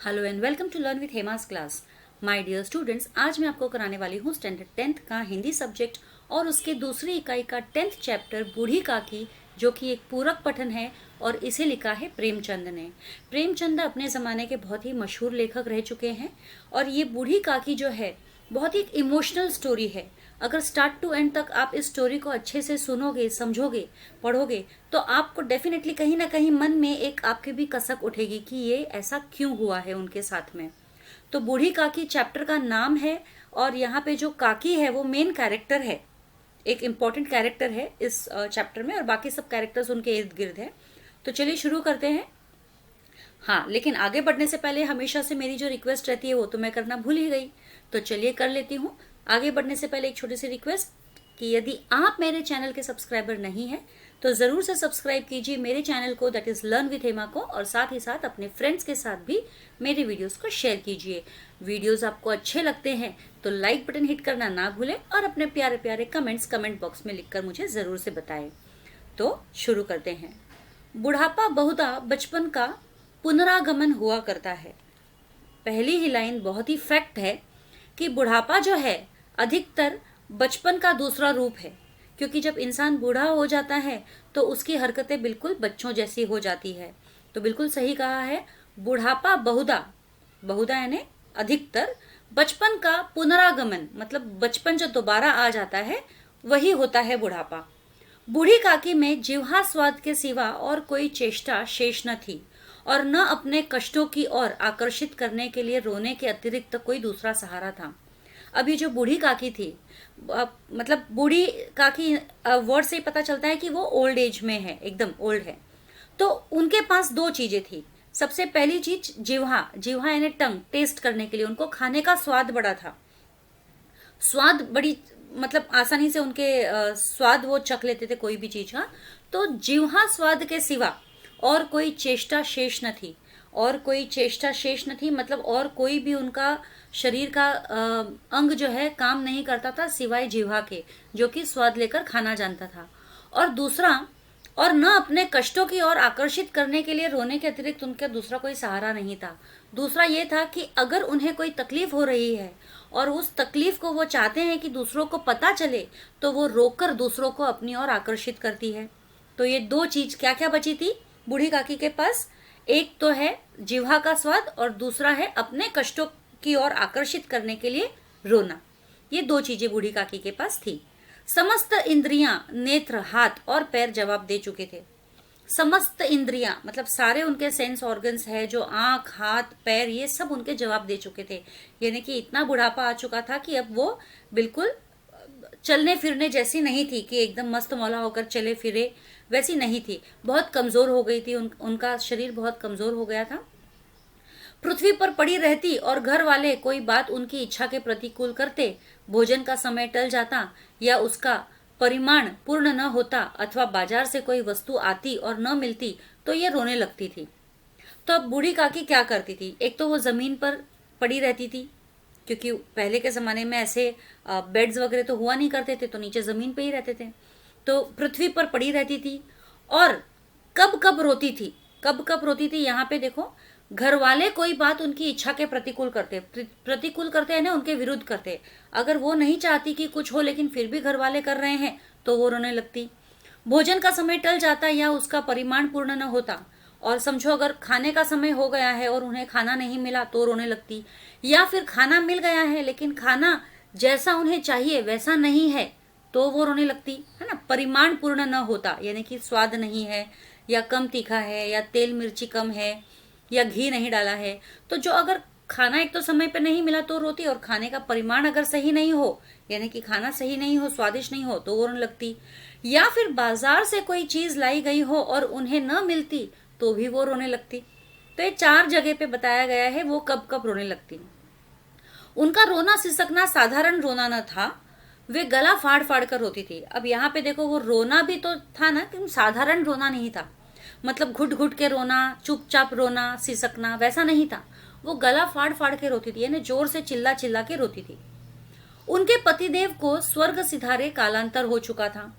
Hello and welcome to learn with Hema's class. My dear students, आज मैं आपको कराने वाली हूँ स्टैंडर्ड 10th का हिंदी सब्जेक्ट और उसके दूसरी इकाई का 10th चैप्टर बूढ़ी काकी, जो कि एक पूरक पठन है और इसे लिखा है प्रेमचंद ने। प्रेमचंद अपने ज़माने के बहुत ही मशहूर लेखक रह चुके हैं और ये बूढ़ी काकी जो है बहुत ही एक इमोशनल स्टोरी है। अगर स्टार्ट टू एंड तक आप इस स्टोरी को अच्छे से सुनोगे, समझोगे, पढ़ोगे तो आपको डेफिनेटली कहीं ना कहीं मन में एक आपके भी कसक उठेगी कि ये ऐसा क्यों हुआ है उनके साथ में। तो बूढ़ी काकी चैप्टर का नाम है और यहाँ पे जो काकी है वो मेन कैरेक्टर है, एक इम्पॉर्टेंट कैरेक्टर है इस चैप्टर में और बाकी सब कैरेक्टर्स उनके इर्द गिर्द है। तो चलिए शुरू करते हैं। हाँ, लेकिन आगे बढ़ने से पहले हमेशा से मेरी जो रिक्वेस्ट रहती है वो तो मैं करना भूल ही गई, तो चलिए कर लेती हूँ। आगे बढ़ने से पहले एक छोटी सी रिक्वेस्ट कि यदि आप मेरे चैनल के सब्सक्राइबर नहीं हैं तो ज़रूर से सब्सक्राइब कीजिए मेरे चैनल को, that is learn with Hema को, और साथ ही साथ अपने फ्रेंड्स के साथ भी मेरे वीडियोस को शेयर कीजिए। वीडियोस आपको अच्छे लगते हैं तो लाइक बटन हिट करना ना भूलें और अपने प्यारे प्यारे कमेंट्स कमेंट बॉक्स में लिखकर मुझे ज़रूर से बताएं। तो शुरू करते हैं। बुढ़ापा बहुधा बचपन का पुनरागमन हुआ करता है। पहली ही लाइन बहुत ही फैक्ट है कि बुढ़ापा जो है अधिकतर बचपन का दूसरा रूप है, क्योंकि जब इंसान बूढ़ा हो जाता है तो उसकी हरकतें बिल्कुल बच्चों जैसी हो जाती है। तो बिल्कुल सही कहा है, बुढ़ापा बहुधा, बहुधा यानी अधिकतर, बचपन का पुनरागमन मतलब बचपन जो दोबारा आ जाता है वही होता है बुढ़ापा। बूढ़ी काकी में जिह्वा स्वाद के सिवा और कोई चेष्टा शेष न थी और न अपने कष्टों की ओर आकर्षित करने के लिए रोने के अतिरिक्त कोई दूसरा सहारा था। अभी जो बूढ़ी काकी थी, मतलब बूढ़ी काकी वर्ड से ही पता चलता है कि वो ओल्ड एज में है, एकदम ओल्ड है। तो उनके पास दो चीजें थी। सबसे पहली चीज जिह्वा, जिह्वा यानी टंग, टेस्ट करने के लिए उनको खाने का स्वाद बड़ा था। स्वाद बड़ी मतलब आसानी से उनके स्वाद वो चख लेते थे कोई भी चीज का। तो जिह्वा स्वाद के सिवा और कोई चेष्टा शेष न थी, और कोई चेष्टा शेष न थी मतलब और कोई भी उनका शरीर का अंग जो है काम नहीं करता था सिवाय जिह्वा के, जो कि स्वाद लेकर खाना जानता था। और दूसरा, और न अपने कष्टों की ओर आकर्षित करने के लिए रोने के अतिरिक्त उनका दूसरा कोई सहारा नहीं था। दूसरा ये था कि अगर उन्हें कोई तकलीफ हो रही है और उस तकलीफ को वो चाहते हैं कि दूसरों को पता चले तो वो रोककर दूसरों को अपनी ओर आकर्षित करती है। तो ये दो चीज क्या क्या बची थी बूढ़ी काकी के पास? एक तो है जिह्वा का स्वाद और दूसरा है अपने कष्टों की ओर आकर्षित करने के लिए रोना। ये दो चीजें बूढ़ी काकी के पास थी। समस्त इंद्रियां, नेत्र, हाथ और पैर जवाब दे चुके थे। समस्त इंद्रियां मतलब सारे उनके सेंस ऑर्गन्स है, जो आंख, हाथ, पैर, ये सब उनके जवाब दे चुके थे। यानी कि इतना बुढ़ापा आ चुका था कि अब वो बिल्कुल चलने फिरने जैसी नहीं थी कि एकदम मस्त मौला होकर चले फिरे, वैसी नहीं थी। बहुत कमजोर हो गई थी, उनका शरीर बहुत कमजोर हो गया था। पृथ्वी पर पड़ी रहती और घर वाले कोई बात उनकी इच्छा के प्रतिकूल करते, भोजन का समय टल जाता या उसका परिमाण पूर्ण न होता अथवा बाजार से कोई वस्तु आती और न मिलती तो ये रोने लगती थी। तो अब बूढ़ी काकी क्या करती थी? एक तो वो जमीन पर पड़ी रहती थी, क्योंकि पहले के ज़माने में ऐसे बेड्स वगैरह तो हुआ नहीं करते थे, तो नीचे ज़मीन पे ही रहते थे। तो पृथ्वी पर पड़ी रहती थी और कब कब रोती थी। कब कब रोती थी यहाँ पे देखो, घर वाले कोई बात उनकी इच्छा के प्रतिकूल करते, प्रतिकूल करते हैं ना, उनके विरुद्ध करते। अगर वो नहीं चाहती कि कुछ हो लेकिन फिर भी घर वाले कर रहे हैं तो वो रोने लगती। भोजन का समय टल जाता या उसका परिमाण पूर्ण न होता, और समझो अगर खाने का समय हो गया है और उन्हें खाना नहीं मिला तो रोने लगती। या फिर खाना मिल गया है लेकिन खाना जैसा उन्हें चाहिए वैसा नहीं है तो वो रोने लगती है ना। परिमाण पूर्ण न होता यानी कि स्वाद नहीं है, या कम तीखा है, या तेल मिर्ची कम है, या घी नहीं डाला है। तो जो अगर खाना एक तो समय पे नहीं मिला तो रोती, और खाने का परिमाण अगर सही नहीं हो यानी कि खाना सही नहीं हो, स्वादिष्ट नहीं हो तो वो रोने लगती। या फिर बाजार से कोई चीज लाई गई हो और उन्हें न मिलती तो भी वो रोने लगती। तो ये चार जगह पे बताया गया है वो कब कब रोने लगती। उनका रोना सिसकना साधारण रोना न था, वे गला फाड़ फाड़ कर रोती थी। अब यहाँ पे देखो, वो रोना भी तो था ना, कि साधारण रोना नहीं था, मतलब घुट घुट के रोना, चुपचाप रोना, सिसकना, वैसा नहीं था। वो गला फाड़ फाड़ के रोती थी, यानी जोर से चिल्ला चिल्ला के रोती थी। उनके पतिदेव को स्वर्ग सिधारे कालांतर हो चुका था।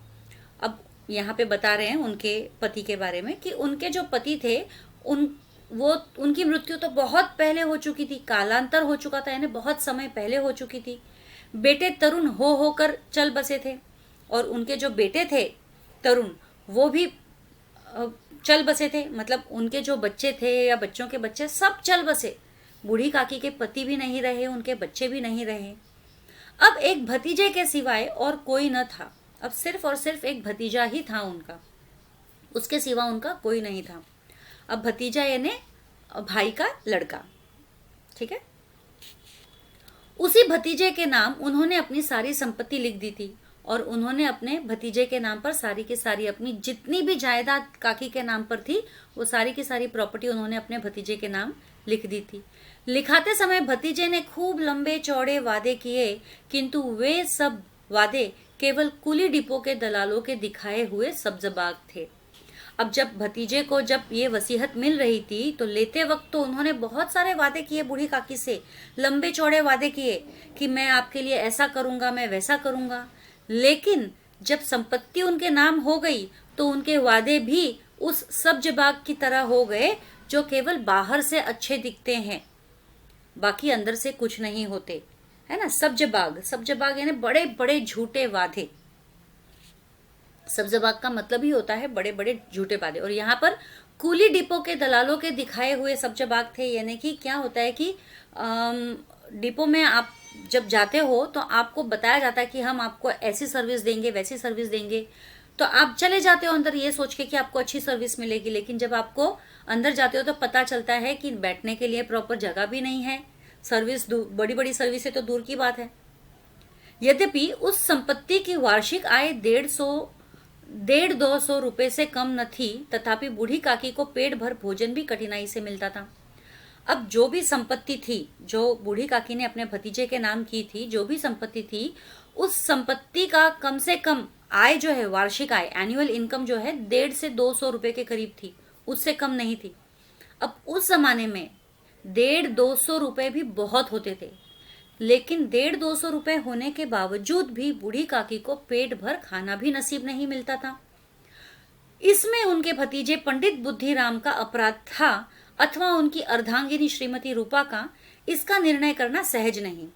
अब यहाँ पे बता रहे हैं उनके पति के बारे में कि उनके जो पति थे उन वो उनकी मृत्यु तो बहुत पहले हो चुकी थी, कालांतर हो चुका था, यानी बहुत समय पहले हो चुकी थी। बेटे तरुण हो होकर चल बसे थे, और उनके जो बेटे थे तरुण, वो भी चल बसे थे, मतलब उनके जो बच्चे थे या बच्चों के बच्चे सब चल बसे। बूढ़ी काकी के पति भी नहीं रहे, उनके बच्चे भी नहीं रहे। अब एक भतीजे के सिवाय और कोई न था। अब सिर्फ और सिर्फ एक भतीजा ही था उनका, उसके सिवा उनका कोई नहीं था। अब भतीजा यानी भाई का लड़का, ठीक है। उसी भतीजे के नाम उन्होंने अपनी सारी संपत्ति लिख दी थी, और उन्होंने अपने भतीजे के नाम पर सारी की सारी अपनी जितनी भी जायदाद काकी के नाम पर थी, वो सारी की सारी प्रॉपर्टी उन्होंने अपने भतीजे के नाम लिख दी थी। लिखाते समय भतीजे ने खूब लंबे चौड़े वादे किए, किंतु वे सब वादे केवल कुली डिपो के दलालों के दिखाए हुए सब्ज़बाग थे। अब जब भतीजे को जब ये वसीयत मिल रही थी, तो लेते वक्त तो उन्होंने बहुत सारे वादे किए बूढ़ी काकी से, लंबे चौड़े वादे किए कि मैं आपके लिए ऐसा करूंगा, मैं वैसा करूंगा। लेकिन जब संपत्ति उनके नाम हो गई, तो उनके वादे भी उस सब्ज़बाग की तरह हो गए, जो केवल बाहर से अच्छे दिखते हैं, बाकी अंदर से कुछ नहीं होते, है ना। सब्ज़बाग, सब्ज़बाग यानी बड़े बड़े झूठे वादे। सब्ज़बाग का मतलब ही होता है बड़े बड़े झूठे वादे। और यहाँ पर कूली डिपो के दलालों के दिखाए हुए सब्ज़बाग थे, यानी कि क्या होता है कि डिपो में आप जब जाते हो तो आपको बताया जाता है कि हम आपको ऐसी सर्विस देंगे, वैसी सर्विस देंगे, तो आप चले जाते हो अंदर ये सोच के कि आपको अच्छी सर्विस मिलेगी। लेकिन जब आपको अंदर जाते हो तो पता चलता है कि बैठने के लिए प्रॉपर जगह भी नहीं है, सर्विस बड़ी बड़ी सर्विस है तो दूर की बात है। यद्यपि उस संपत्ति की वार्षिक आय 150-200 रुपए से कम न थी, तथापि बूढ़ी काकी को पेट भर भोजन भी कठिनाई से मिलता था। अब जो भी संपत्ति थी, जो बूढ़ी काकी ने अपने भतीजे के नाम की थी, जो भी संपत्ति थी, उस संपत्ति का कम से कम आय जो है, वार्षिक आय, एनुअल इनकम जो है 150 से 200 रुपए के करीब थी, उससे कम नहीं थी। अब उस जमाने में 150-200 रुपए भी बहुत होते थे, लेकिन 150-200 रुपए होने के बावजूद भी बूढ़ी काकी को पेट भर खाना भी नसीब नहीं मिलता था। इसमें उनके भतीजे पंडित बुद्धिराम का अपराध था, अथवा उनकी अर्धांगिनी श्रीमती रूपा का, इसका निर्णय करना सहज नहीं।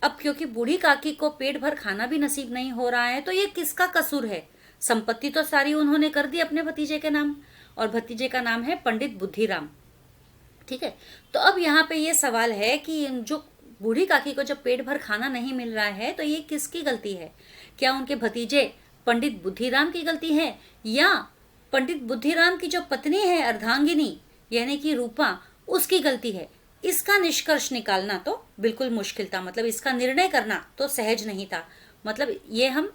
अब क्योंकि बूढ़ी काकी को पेट भर खाना भी नसीब नहीं हो रहा है, तो ये किसका कसूर है? संपत्ति तो सारी उन्होंने कर दी अपने भतीजे के नाम, और भतीजे का नाम है पंडित बुद्धिराम, ठीक है। तो अब यहाँ पे ये सवाल है कि जो बूढ़ी काकी को जब पेट भर खाना नहीं मिल रहा है, तो ये किसकी गलती है? क्या उनके भतीजे पंडित बुद्धिराम की गलती है, या पंडित बुद्धिराम की जो पत्नी है अर्धांगिनी यानी कि रूपा, उसकी गलती है? इसका निष्कर्ष निकालना तो बिल्कुल मुश्किल था, मतलब इसका निर्णय करना तो सहज नहीं था। मतलब ये हम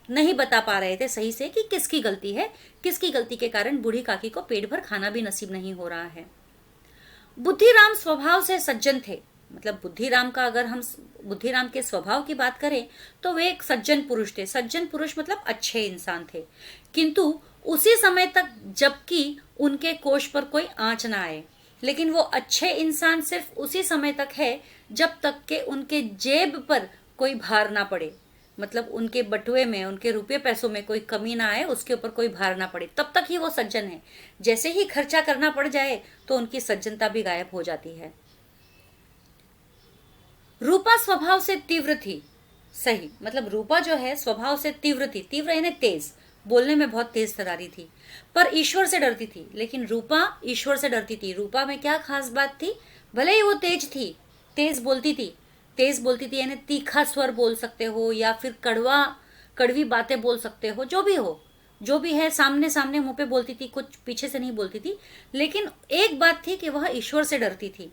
नहीं बता पा रहे थे सही से कि किसकी गलती है, किसकी गलती के कारण बूढ़ी काकी को पेट भर खाना भी नसीब नहीं हो रहा है। बुद्धिराम स्वभाव से सज्जन थे, मतलब बुद्धिराम का अगर हम बुद्धिराम के स्वभाव की बात करें तो वे एक सज्जन पुरुष थे। सज्जन पुरुष मतलब अच्छे इंसान थे, किंतु उसी समय तक जबकि उनके कोष पर कोई आंच ना आए। लेकिन वो अच्छे इंसान सिर्फ उसी समय तक है जब तक के उनके जेब पर कोई भार ना पड़े, मतलब उनके बटुए में, उनके रुपये पैसों में कोई कमी ना आए, उसके ऊपर कोई भार ना पड़े, तब तक ही वो सज्जन है। जैसे ही खर्चा करना पड़ जाए तो उनकी सज्जनता भी गायब हो जाती है। रूपा स्वभाव से तीव्र थी, सही, मतलब रूपा जो है स्वभाव से तीव्र थी, तीव्र यानी तेज, बोलने में बहुत तेज तरारी थी, पर ईश्वर से डरती थी। लेकिन रूपा ईश्वर से डरती थी। रूपा में क्या खास बात थी? भले ही वो तेज थी, तेज बोलती थी यानी तीखा स्वर बोल सकते हो, या फिर कड़वी बातें बोल सकते हो, जो भी हो, जो भी है सामने सामने मुंह पे बोलती थी, कुछ पीछे से नहीं बोलती थी। लेकिन एक बात थी कि वह ईश्वर से डरती थी।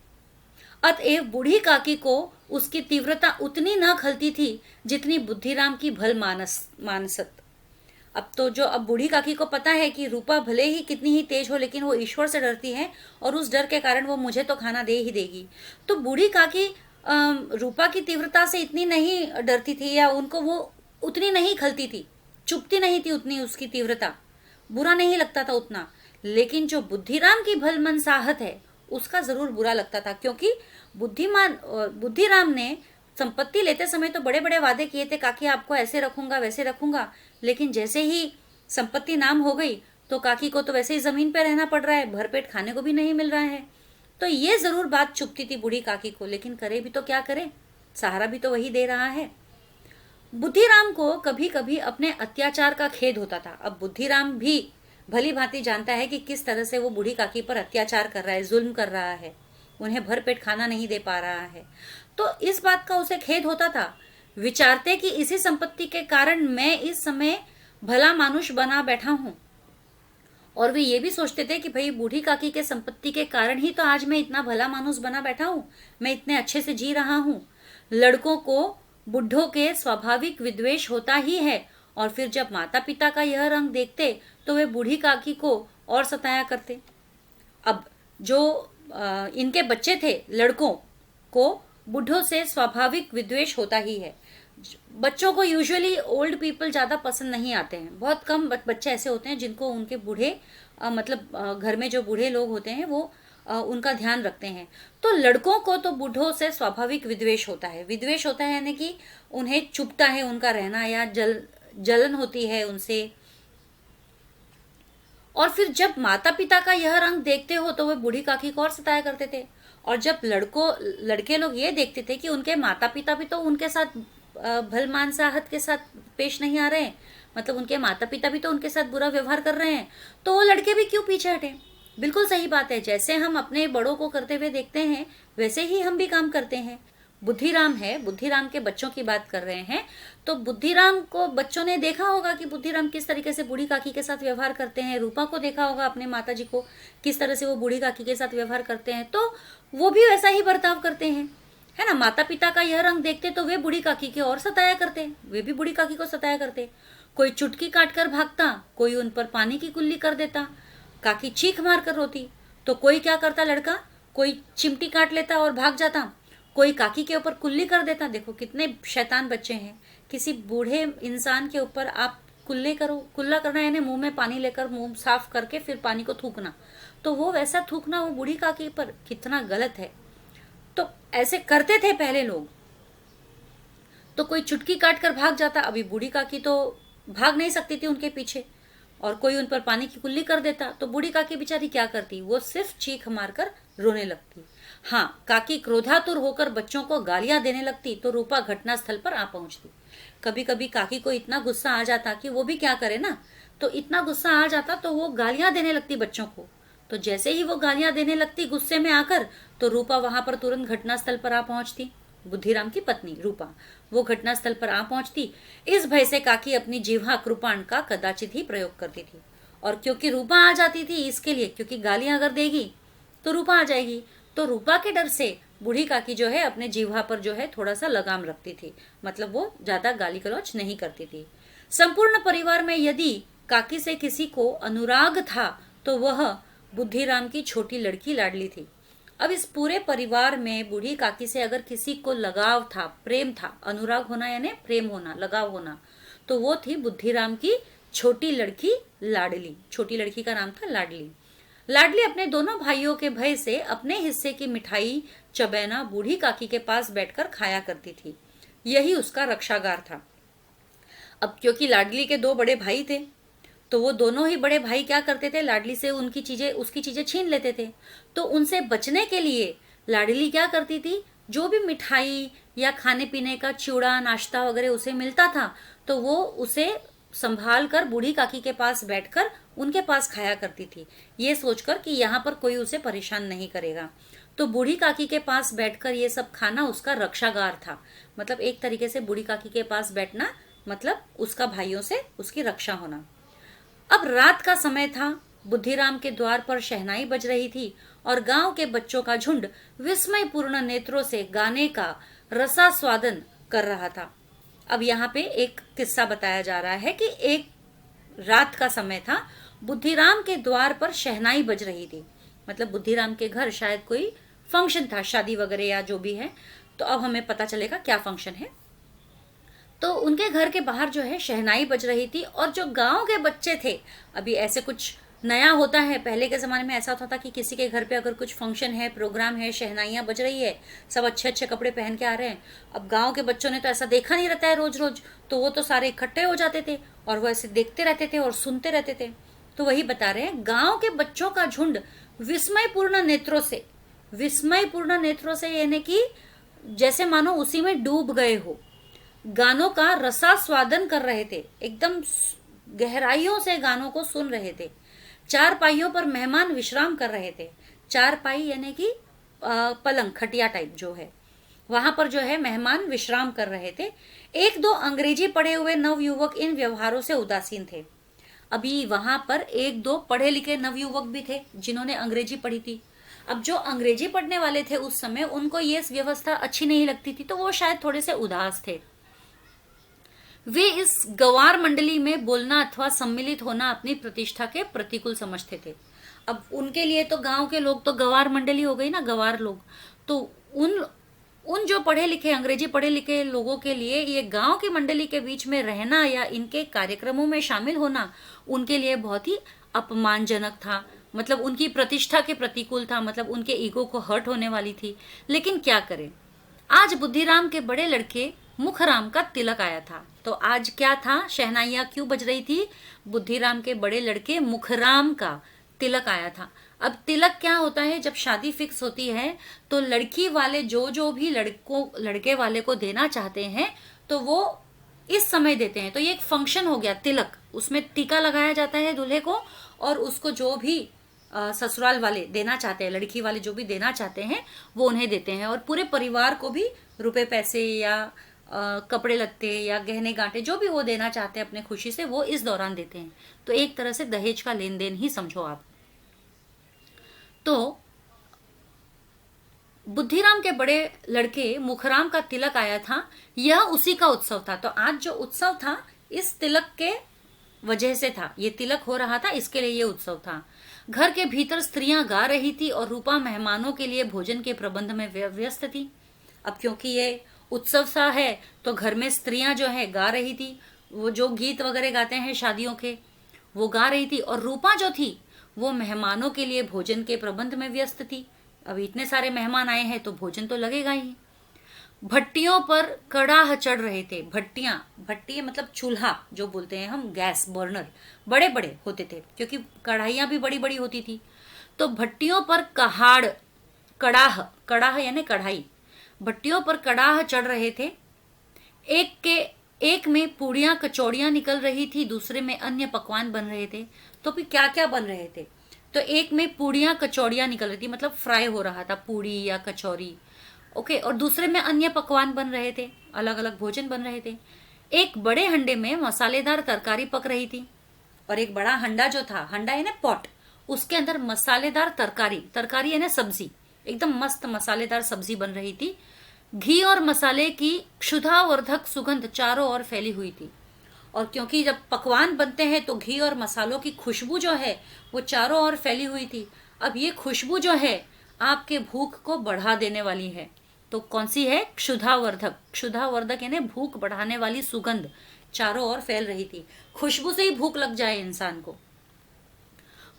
अतएव बूढ़ी काकी को उसकी तीव्रता उतनी न खलती थी जितनी बुद्धिराम की भल मानसत। अब बूढ़ी काकी को पता है कि रूपा भले ही कितनी ही तेज हो, लेकिन वो ईश्वर से डरती है, और उस डर के कारण वो मुझे तो खाना दे ही देगी। तो बूढ़ी काकी रूपा की तीव्रता से इतनी नहीं डरती थी, या उनको वो उतनी नहीं खलती थी, चुपती नहीं थी उतनी उसकी तीव्रता, बुरा नहीं लगता था उतना। लेकिन जो बुद्धिराम की भल मनसाहत है उसका जरूर बुरा लगता था, क्योंकि बुद्धिराम ने संपत्ति लेते समय तो बड़े बड़े वादे किए थे, काकी आपको ऐसे रखूंगा, वैसे रखूंगा, लेकिन जैसे ही संपत्ति नाम हो गई तो काकी को तो वैसे ही जमीन पे रहना पड़ रहा है, भरपेट खाने को भी नहीं मिल रहा है। तो ये जरूर बात चुभती थी बूढ़ी काकी को, लेकिन करे भी तो क्या करे, सहारा भी तो वही दे रहा है। बुद्धिराम को कभी कभी अपने अत्याचार का खेद होता था। अब बुद्धिराम भी भली भांति जानता है कि किस तरह से वो बूढ़ी काकी पर अत्याचार कर रहा है, जुल्म कर रहा है, उन्हें भरपेट खाना नहीं दे पा रहा है। तो इस बात का उसे खेद होता था। विचारते कि इसी संपत्ति के कारण मैं इस समय भला मानुष बना बैठा हूं। और वे ये भी सोचते थे कि भाई बूढ़ी काकी के संपत्ति के कारण ही तो आज मैं इतना भला मानुष बना बैठा हूं, मैं इतने अच्छे से जी रहा हूं। लड़कों को बुढ़ों के स्वाभाविक विद्वेष होता ही है, और फिर जब माता पिता का यह रंग देखते तो वे बूढ़ी काकी को और सताया करते। अब जो इनके बच्चे थे, लड़कों को बुढ़ों से स्वाभाविक विद्वेष होता ही है। बच्चों को यूजुअली ओल्ड पीपल ज्यादा पसंद नहीं आते हैं। बहुत कम बच्चे ऐसे होते हैं जिनको उनके बूढ़े मतलब घर में जो बूढ़े लोग होते हैं वो उनका ध्यान रखते हैं। तो लड़कों को तो बूढ़ों से स्वाभाविक विद्वेष होता है। विद्वेष होता है यानी कि उन्हें चुभता है उनका रहना, या जलन होती है उनसे। और फिर जब माता पिता का यह रंग देखते हो तो वे बूढ़ी काकी को और सताया करते थे। और जब लड़के लोग ये देखते थे कि उनके माता पिता भी तो उनके साथ भलमानसाहत के साथ पेश नहीं आ रहे हैं, मतलब उनके माता पिता भी तो उनके साथ बुरा व्यवहार कर रहे हैं, तो वो लड़के भी क्यों पीछे हटे। बिल्कुल सही बात है, जैसे हम अपने बड़ों को करते हुए देखते हैं वैसे ही हम भी काम करते हैं। बुद्धिराम है, बुद्धिराम के बच्चों की बात कर रहे हैं। तो बुद्धिराम को बच्चों ने देखा होगा कि बुद्धिराम किस तरीके से बूढ़ी काकी के साथ व्यवहार करते हैं। रूपा को देखा होगा अपने माता जी को, किस तरह से वो बूढ़ी काकी के साथ व्यवहार करते हैं, तो वो भी वैसा ही बर्ताव करते हैं, है ना। माता पिता का यह रंग देखते तो वे बूढ़ी काकी के और सताया करते, वे भी बूढ़ी काकी को सताया करते। कोई चुटकी काट कर भागता, कोई उन पर पानी की कुल्ली कर देता, काकी चीख मार कर रोती। तो कोई क्या करता लड़का, कोई चिमटी काट लेता और भाग जाता, कोई काकी के ऊपर कुल्ली कर देता। देखो कितने शैतान बच्चे हैं। किसी बूढ़े इंसान के ऊपर आप कुल्ले करो, कुल्ला करना यानी मुंह में पानी लेकर मुंह साफ करके फिर पानी को थूकना, तो वो वैसा थूकना वो बूढ़ी काकी पर कितना गलत है। तो ऐसे करते थे पहले लोग। तो कोई चुटकी काट कर भाग जाता, अभी बूढ़ी काकी तो भाग नहीं सकती थी उनके पीछे, और कोई उन पर पानी की कुल्ली कर देता, तो बूढ़ी काकी बेचारी क्या करती, वो सिर्फ चीख मारकर रोने लगती। हाँ, काकी क्रोधातुर होकर बच्चों को गालियां देने लगती तो रूपा घटनास्थल पर आ पहुंचती। कभी कभी काकी को इतना गुस्सा आ जाता कि वो भी क्या करे ना, तो इतना गुस्सा आ जाता तो वो गालियां देने लगती बच्चों को। तो जैसे ही वो गालियां देने लगती गुस्से में आकर, तो रूपा वहां पर तुरंत घटनास्थल पर आ पहुंचती। बुद्धिराम की पत्नी रूपा वो घटनास्थल पर आ पहुंचती। इस भय से काकी अपनी जिह्वा कृपाण का कदाचित ही प्रयोग करती थी। और क्योंकि रूपा आ जाती थी इसके लिए, क्योंकि गालियां अगर देगी तो रूपा आ जाएगी, तो रूपा के डर से बूढ़ी काकी जो है अपने जिह्वा पर जो है थोड़ा सा लगाम रखती थी, मतलब वो ज्यादा गाली गलौज नहीं करती थी। संपूर्ण परिवार में यदि काकी से किसी को अनुराग था तो वह बुद्धिराम की छोटी लड़की लाडली थी। अब इस पूरे परिवार में बूढ़ी काकी से अगर किसी को लगाव था, प्रेम था, अनुराग होना यानी प्रेम होना, लगाव होना, तो वो थी बुद्धिराम की छोटी लड़की लाडली। छोटी लड़की का नाम था लाडली। लाडली अपने दोनों भाइयों के भय से अपने हिस्से की मिठाई चबैना बूढ़ी काकी के पास बैठकर खाया करती थी। यही उसका रक्षागार था। अब क्योंकि लाडली के दो बड़े भाई थे, तो वो दोनों ही बड़े भाई क्या करते थे, लाडली से उसकी चीजें छीन लेते थे। तो उनसे बचने के लिए लाडली क्या करती थी, जो भी मिठाई या खाने पीने का चिवड़ा नाश्ता वगैरह उसे मिलता था, तो वो उसे संभाल कर बूढ़ी काकी के पास बैठकर उनके पास खाया करती थी, ये सोचकर कि यहाँ पर कोई उसे परेशान नहीं करेगा। तो बूढ़ी काकी के पास बैठकर ये सब खाना उसका रक्षागार था। मतलब एक तरीके से बूढ़ी काकी के पास बैठना मतलब उसका भाइयों से उसकी रक्षा होना। अब रात का समय था। बुद्धिराम के द्वार पर शहनाई बज रही थी और गांव के बच्चों का झुंड विस्मयपूर्ण नेत्रों से गाने का रसास्वादन कर रहा था। अब यहाँ पे एक किस्सा बताया जा रहा है कि एक रात का समय था, बुद्धिराम के द्वार पर शहनाई बज रही थी। मतलब बुद्धिराम के घर शायद कोई फंक्शन था, शादी वगैरह या जो भी है, तो अब हमें पता चलेगा क्या फंक्शन है। तो उनके घर के बाहर जो है शहनाई बज रही थी, और जो गांव के बच्चे थे, अभी ऐसे कुछ नया होता है, पहले के ज़माने में ऐसा होता था कि किसी के घर पे अगर कुछ फंक्शन है, प्रोग्राम है, शहनाइयाँ बज रही है, सब अच्छे अच्छे कपड़े पहन के आ रहे हैं। अब गांव के बच्चों ने तो ऐसा देखा नहीं रहता है रोज रोज, तो वो तो सारे इकट्ठे हो जाते थे और वो ऐसे देखते रहते थे और सुनते रहते थे। तो वही बता रहे हैं, गांव के बच्चों का झुंड विस्मयपूर्ण नेत्रों से यानी कि जैसे मानो उसी में डूब गए हो, गानों का रसास्वादन कर रहे थे, एकदम गहराइयों से गानों को सुन रहे थे। चार पाइयों पर मेहमान विश्राम कर रहे थे। चार पाई यानी कि पलंग, खटिया टाइप जो है, वहां पर जो है मेहमान विश्राम कर रहे थे। एक दो अंग्रेजी पढ़े हुए नवयुवक इन व्यवहारों से उदासीन थे। अभी वहां पर एक दो पढ़े लिखे नवयुवक भी थे जिन्होंने अंग्रेजी पढ़ी थी। अब जो अंग्रेजी पढ़ने वाले थे उस समय, उनको ये व्यवस्था अच्छी नहीं लगती थी, तो वो शायद थोड़े से उदास थे। वे इस गवार मंडली में बोलना अथवा सम्मिलित होना अपनी प्रतिष्ठा के प्रतिकूल समझते थे। अब उनके लिए तो गांव के लोग तो गवार मंडली हो गई ना, गवार लोग, तो उन जो पढ़े लिखे अंग्रेजी पढ़े लिखे लोगों के लिए ये गांव की मंडली के बीच में रहना या इनके कार्यक्रमों में शामिल होना उनके लिए बहुत ही अपमानजनक था। मतलब उनकी प्रतिष्ठा के प्रतिकूल था, मतलब उनके ईगो को हर्ट होने वाली थी। लेकिन क्या करें, आज बुद्धिराम के बड़े लड़के मुखराम का तिलक आया था। तो आज क्या था, शहनाइयां क्यों बज रही थी? बुद्धिराम के बड़े लड़के मुखराम का तिलक आया था। अब तिलक क्या होता है, जब शादी फिक्स होती है तो लड़की वाले जो भी लड़के वाले को देना चाहते हैं तो वो इस समय देते हैं। तो ये एक फंक्शन हो गया तिलक, उसमें टीका लगाया जाता है दूल्हे को, और उसको जो भी ससुराल वाले देना चाहते हैं, लड़की वाले जो भी देना चाहते हैं वो उन्हें देते हैं, और पूरे परिवार को भी रुपए पैसे या कपड़े लत्ते या गहने गांठे जो भी वो देना चाहते हैं अपने खुशी से, वो इस दौरान देते हैं। तो एक तरह से दहेज का लेन देन ही समझो आप। तो बुद्धिराम के बड़े लड़के मुखराम का तिलक आया था, यह उसी का उत्सव था। तो आज जो उत्सव था इस तिलक के वजह से था, ये तिलक हो रहा था, इसके लिए ये उत्सव था। घर के भीतर स्त्रियां गा रही थी और रूपा मेहमानों के लिए भोजन के प्रबंध में व्यस्त थी। अब क्योंकि ये उत्सव सा है तो घर में स्त्रियां जो है गा रही थी, वो जो गीत वगैरह गाते हैं शादियों के वो गा रही थी, और रूपा जो थी वो मेहमानों के लिए भोजन के प्रबंध में व्यस्त थी। अब इतने सारे मेहमान आए हैं तो भोजन तो लगेगा ही। भट्टियों पर कड़ाह चढ़ रहे थे। भट्टी मतलब चूल्हा जो बोलते हैं हम, गैस बर्नर बड़े बड़े होते थे क्योंकि कढ़ाइयाँ भी बड़ी बड़ी होती थी। तो भट्टियों पर कड़ाह यानी कढ़ाई, भट्टियों पर कड़ाह चढ़ रहे थे। एक में पूड़ियाँ कचौड़ियाँ निकल रही थी, दूसरे में अन्य पकवान बन रहे थे। तो फिर क्या क्या बन रहे थे? तो एक में पूड़ियाँ कचौड़ियाँ निकल रही थी, मतलब फ्राई हो रहा था पूड़ी या कचौरी, ओके, और दूसरे में अन्य पकवान बन रहे थे, अलग अलग भोजन बन रहे थे। एक बड़े हंडे में मसालेदार तरकारी पक रही थी, और एक बड़ा हंडा जो था, हंडा है ना पॉट, उसके अंदर मसालेदार तरकारी है ना सब्जी, एकदम मस्त मसालेदार सब्जी बन रही थी। घी और मसाले की क्षुधावर्धक सुगंध चारों ओर फैली हुई थी। और क्योंकि जब पकवान बनते हैं तो घी और मसालों की खुशबू जो है वो चारों ओर फैली हुई थी। अब ये खुशबू जो है आपके भूख को बढ़ा देने वाली है। तो कौन सी है? क्षुधावर्धक यानी भूख बढ़ाने वाली सुगंध चारों ओर फैल रही थी। खुशबू से ही भूख लग जाए इंसान को।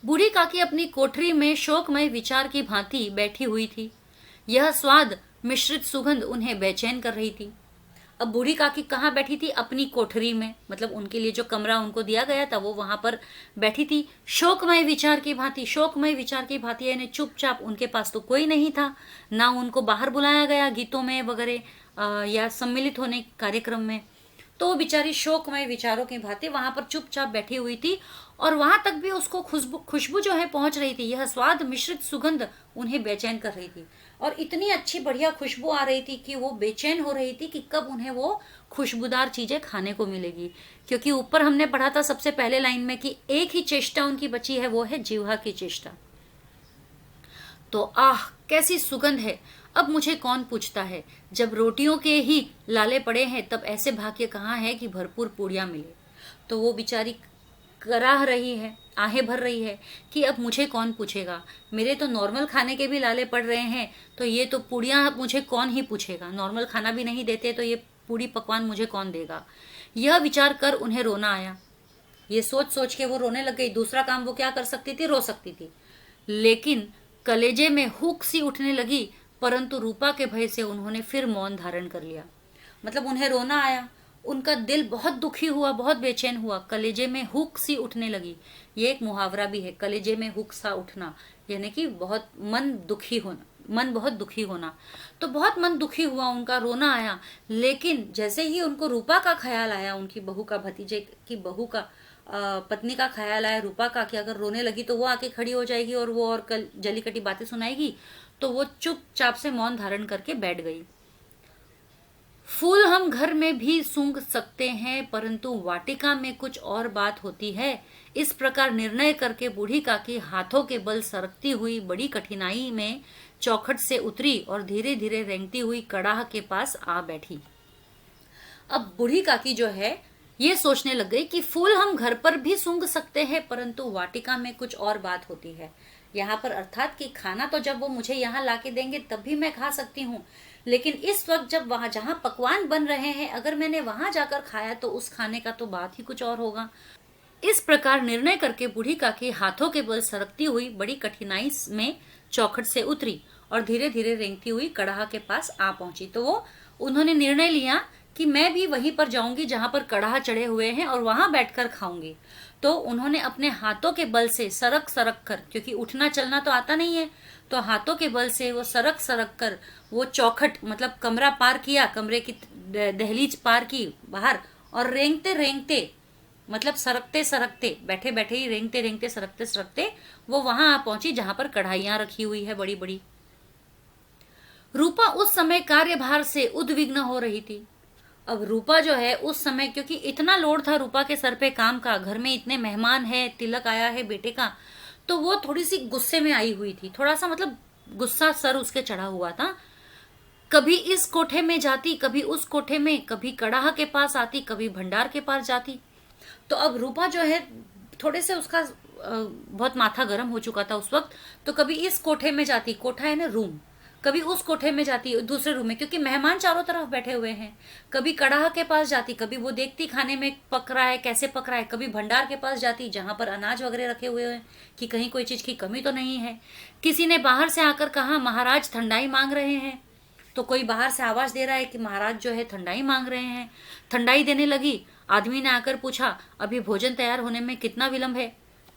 बूढ़ी काकी अपनी कोठरी में शोकमय विचार की भांति बैठी हुई थी। यह स्वाद मिश्रित सुगंध उन्हें बेचैन कर रही थी। अब बूढ़ी काकी कहाँ बैठी थी? अपनी कोठरी में, मतलब उनके लिए जो कमरा उनको दिया गया था वो वहां पर बैठी थी। शोकमय विचार की भांति यानी चुपचाप, उनके पास तो कोई नहीं था, ना उनको बाहर बुलाया गया गीतों में वगैरह या सम्मिलित होने कार्यक्रम में। तो वो बेचारी शोकमय विचारों की भांति वहां पर चुपचाप बैठी हुई थी, और वहां तक भी उसको खुशबू जो है पहुंच रही थी। यह स्वाद मिश्रित सुगंध उन्हें बेचैन कर रही थी, और इतनी अच्छी बढ़िया खुशबू आ रही थी कि वो बेचैन हो रही थी कि कब उन्हें वो खुशबूदार चीजें खाने को मिलेगी। क्योंकि ऊपर हमने पढ़ा था सबसे पहले लाइन में कि एक ही चेष्टा उनकी बची है, वो है जिह्वा की चेष्टा। तो आह कैसी सुगंध है, अब मुझे कौन पूछता है, जब रोटियों के ही लाले पड़े हैं तब ऐसे भाग्य कहाँ है कि भरपूर पूड़ियाँ मिले। तो वो बेचारी कराह रही है, आहें भर रही है कि अब मुझे कौन पूछेगा, मेरे तो नॉर्मल खाने के भी लाले पड़ रहे हैं, तो ये तो पूड़ियाँ मुझे कौन ही पूछेगा, नॉर्मल खाना भी नहीं देते तो ये पूड़ी पकवान मुझे कौन देगा। यह विचार कर उन्हें रोना आया। ये सोच सोच के वो रोने लग गई। दूसरा काम वो क्या कर सकती थी? रो सकती थी, लेकिन कलेजे में हुक सी उठने लगी। परंतु रूपा के भय से उन्होंने फिर मौन धारण कर लिया। मतलब उन्हें रोना आया, उनका दिल बहुत दुखी हुआ, बहुत बेचैन हुआ, कलेजे में हुक सी उठने लगी। ये एक मुहावरा भी है, कलेजे में हुक सा उठना, यानी कि बहुत मन दुखी होना, मन बहुत दुखी होना। तो बहुत मन दुखी हुआ, उनका रोना आया। लेकिन जैसे ही उनको रूपा का ख्याल आया, उनकी बहू का, भतीजे की बहू का, पत्नी का ख्याल आया रूपा का, कि अगर रोने लगी तो वो आके खड़ी हो जाएगी और वो और कल जली कटी बातें सुनाएगी, तो वो चुपचाप से मौन धारण करके बैठ गई। फूल हम घर में भी सूंघ सकते हैं, परंतु वाटिका में कुछ और बात होती है। इस प्रकार निर्णय करके बूढ़ी काकी हाथों के बल सरकती हुई बड़ी कठिनाई में चौखट से उतरी और धीरे धीरे रेंगती हुई कड़ाह के पास आ बैठी। अब बूढ़ी काकी जो है ये सोचने लग गई कि फूल हम घर पर भी सूंघ सकते हैं, परंतु वाटिका में कुछ और बात होती है। यहाँ पर अर्थात कि खाना तो जब वो मुझे यहाँ लाके देंगे तभी मैं खा सकती हूँ, लेकिन इस वक्त जब वहां जहाँ पकवान बन रहे हैं, अगर मैंने वहां जाकर खाया तो उस खाने का तो बात ही कुछ और होगा। इस प्रकार निर्णय करके बूढ़ी काकी हाथों के बल सरकती हुई बड़ी कठिनाई में चौखट से उतरी और धीरे धीरे रेंगती हुई कड़ाह के पास आ पहुंची। तो वो उन्होंने निर्णय लिया कि मैं भी वहीं पर जाऊंगी जहां पर कड़ाह चढ़े हुए हैं और वहां बैठकर खाऊंगी। तो उन्होंने अपने हाथों के बल से सरक सरक कर, क्योंकि उठना चलना तो आता नहीं है, तो हाथों के बल से वो सरक सरक कर वो चौखट मतलब कमरा पार किया, कमरे की दहलीज पार की बाहर, और रेंगते रेंगते मतलब सरकते सरकते, बैठे बैठे ही रेंगते रेंगते सरकते सरकते वो वहां आ पहुंची जहां पर कढ़ाइयां रखी हुई है बड़ी बड़ी। रूपा उस समय कार्यभार से उद्विग्न हो रही थी। अब रूपा जो है उस समय, क्योंकि इतना लोड था रूपा के सर पे काम का, घर में इतने मेहमान है, तिलक आया है बेटे का, तो वो थोड़ी सी गुस्से में आई हुई थी, थोड़ा सा मतलब गुस्सा सर उसके चढ़ा हुआ था। कभी इस कोठे में जाती, कभी उस कोठे में, कभी कड़ाह के पास आती, कभी भंडार के पास जाती। तो अब रूपा जो है थोड़े से उसका बहुत माथा गर्म हो चुका था उस वक्त। तो कभी इस कोठे में जाती, कोठा है ना रूम, कभी उस कोठे में जाती, दूसरे रूम में, क्योंकि मेहमान चारों तरफ बैठे हुए हैं। कभी कड़ाह के पास जाती, कभी वो देखती खाने में पक रहा है कैसे पक रहा है, कभी भंडार के पास जाती जहां पर अनाज वगैरह रखे हुए हैं कि कहीं कोई चीज की कमी तो नहीं है। किसी ने बाहर से आकर कहा महाराज ठंडाई मांग रहे हैं, तो कोई बाहर से आवाज दे रहा है कि महाराज जो है ठंडाई मांग रहे हैं। ठंडाई देने लगी, आदमी ने आकर पूछा अभी भोजन तैयार होने में कितना विलंब है।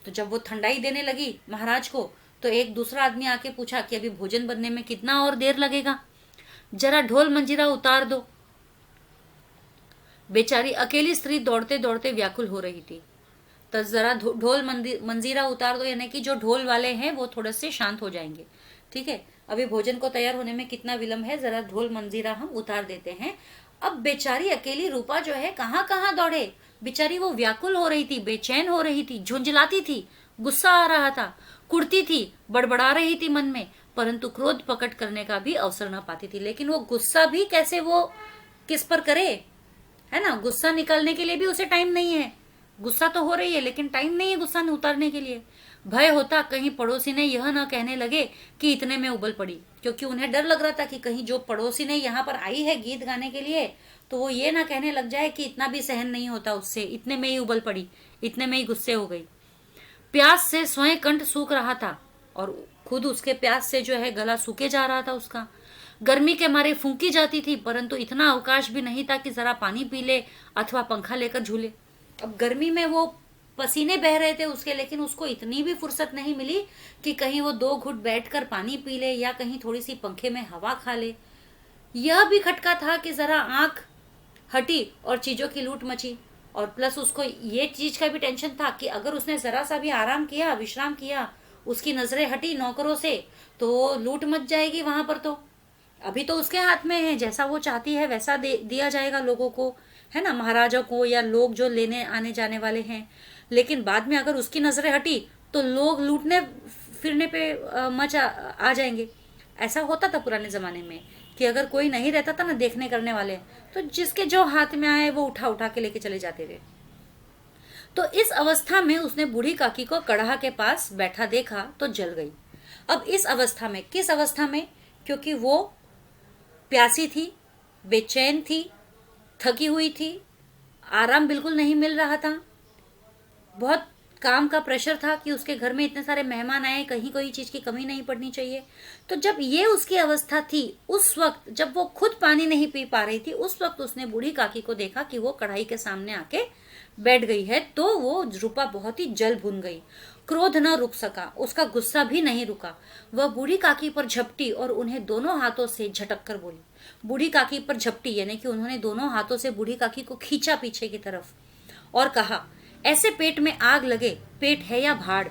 तो जब वो ठंडाई देने लगी महाराज को, तो एक दूसरा आदमी आके पूछा कि अभी भोजन बनने में कितना और देर लगेगा, जरा ढोल मंजीरा उतार दो। बेचारी अकेली स्त्री दौड़ते दौड़ते व्याकुल हो रही थी। तो जरा ढोल मंजीरा उतार दो, यानी कि जो ढोल वाले हैं वो थोड़े से शांत हो जाएंगे। ठीक है, अभी भोजन को तैयार होने में कितना विलंब है, जरा ढोल मंजीरा हम उतार देते हैं। अब बेचारी अकेली रूपा जो है कहाँ कहाँ दौड़े, बेचारी वो व्याकुल हो रही थी, बेचैन हो रही थी, झुंझलाती थी, गुस्सा आ रहा था, कुड़ती थी, बड़बड़ा रही थी मन में, परंतु क्रोध प्रकट करने का भी अवसर न पाती थी। लेकिन वो गुस्सा भी कैसे वो किस पर करे, है ना, गुस्सा निकालने के लिए भी उसे टाइम नहीं है। गुस्सा तो हो रही है लेकिन टाइम नहीं है गुस्सा उतारने के लिए। भय होता कहीं पड़ोसी ने यह न कहने लगे कि इतने में उबल पड़ी, क्योंकि उन्हें डर लग रहा था कि कहीं जो पड़ोसी ने यहाँ पर आई है गीत गाने के लिए, तो वो ये ना कहने लग जाए कि इतना भी सहन नहीं होता उससे, इतने में ही उबल पड़ी, इतने में ही गुस्से हो गई। प्यास से स्वयं कंठ सूख रहा था और खुद उसके प्यास से जो है गला सूखे जा रहा था उसका। गर्मी के मारे फूंकी जाती थी, परंतु इतना अवकाश भी नहीं था कि जरा पानी पी ले अथवा पंखा लेकर झूले। अब गर्मी में वो पसीने बह रहे थे उसके, लेकिन उसको इतनी भी फुर्सत नहीं मिली कि कहीं वो 2 घुट बैठकर पानी पी ले या कहीं थोड़ी सी पंखे में हवा खा ले। यह भी खटका था कि जरा आंख हटी और चीजों की लूट मची, और प्लस उसको ये चीज का भी टेंशन था कि अगर उसने जरा सा भी आराम किया, विश्राम किया, उसकी नजरें हटी नौकरों से, तो लूट मच जाएगी वहां पर। तो अभी तो उसके हाथ में है, जैसा वो चाहती है वैसा दिया जाएगा लोगों को, है ना, महाराजा को या लोग जो लेने आने जाने वाले हैं। लेकिन बाद में अगर उसकी नजरें हटी तो लोग लूटने फिरने पे आ जाएंगे। ऐसा होता था पुराने जमाने में कि अगर कोई नहीं रहता था ना देखने करने वाले, तो जिसके जो हाथ में आए वो उठा उठा के लेके चले जाते थे। तो इस अवस्था में उसने बूढ़ी काकी को कड़ाह के पास बैठा देखा तो जल गई। अब इस अवस्था में, किस अवस्था में, क्योंकि वो प्यासी थी, बेचैन थी, थकी हुई थी, आराम बिल्कुल नहीं मिल रहा था, बहुत काम का प्रेशर था कि उसके घर में इतने सारे मेहमान आए, कहीं कोई चीज की कमी नहीं पड़नी चाहिए। तो जब ये उसकी अवस्था थी, उस वक्त जब वो खुद पानी नहीं पी पा रही थी, उस वक्त उसने बूढ़ी काकी को देखा कि वो कढ़ाई के सामने आके बैठ गई है। तो वो रूपा बहुत ही जल भुन गई, क्रोध न रुक सका, उसका गुस्सा भी नहीं रुका। वह बूढ़ी काकी पर झपटी और उन्हें दोनों हाथों से झटक कर बोली। बूढ़ी काकी पर झपटी यानी कि उन्होंने दोनों हाथों से बूढ़ी काकी को खींचा पीछे की तरफ और कहा, ऐसे पेट में आग लगे, पेट है या भाड़?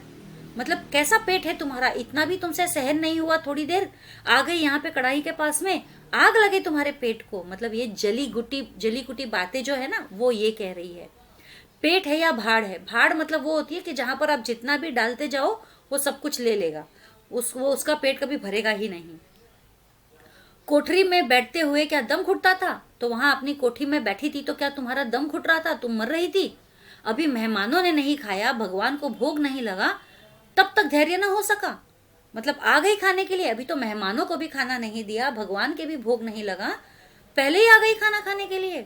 मतलब कैसा पेट है तुम्हारा, इतना भी तुमसे सहन नहीं हुआ? थोड़ी देर आ गई यहाँ पे कढ़ाई के पास में, आग लगे तुम्हारे पेट को। मतलब ये जली कुटी बातें जो है ना, वो ये कह रही है। पेट है या भाड़ है? भाड़ मतलब वो होती है कि जहां पर आप जितना भी डालते जाओ वो सब कुछ ले लेगा, उसका पेट कभी भरेगा ही नहीं। कोठरी में बैठते हुए क्या दम घुटता था? तो वहां अपनी कोठी में बैठी थी तो क्या तुम्हारा दम घुट रहा था? तुम मर रही थी? अभी मेहमानों ने नहीं खाया, भगवान को भोग नहीं लगा, तब तक धैर्य ना हो सका? मतलब आ गई खाने के लिए, अभी तो मेहमानों को भी खाना नहीं दिया, भगवान के भी भोग नहीं लगा, पहले ही आ गई खाना खाने के लिए।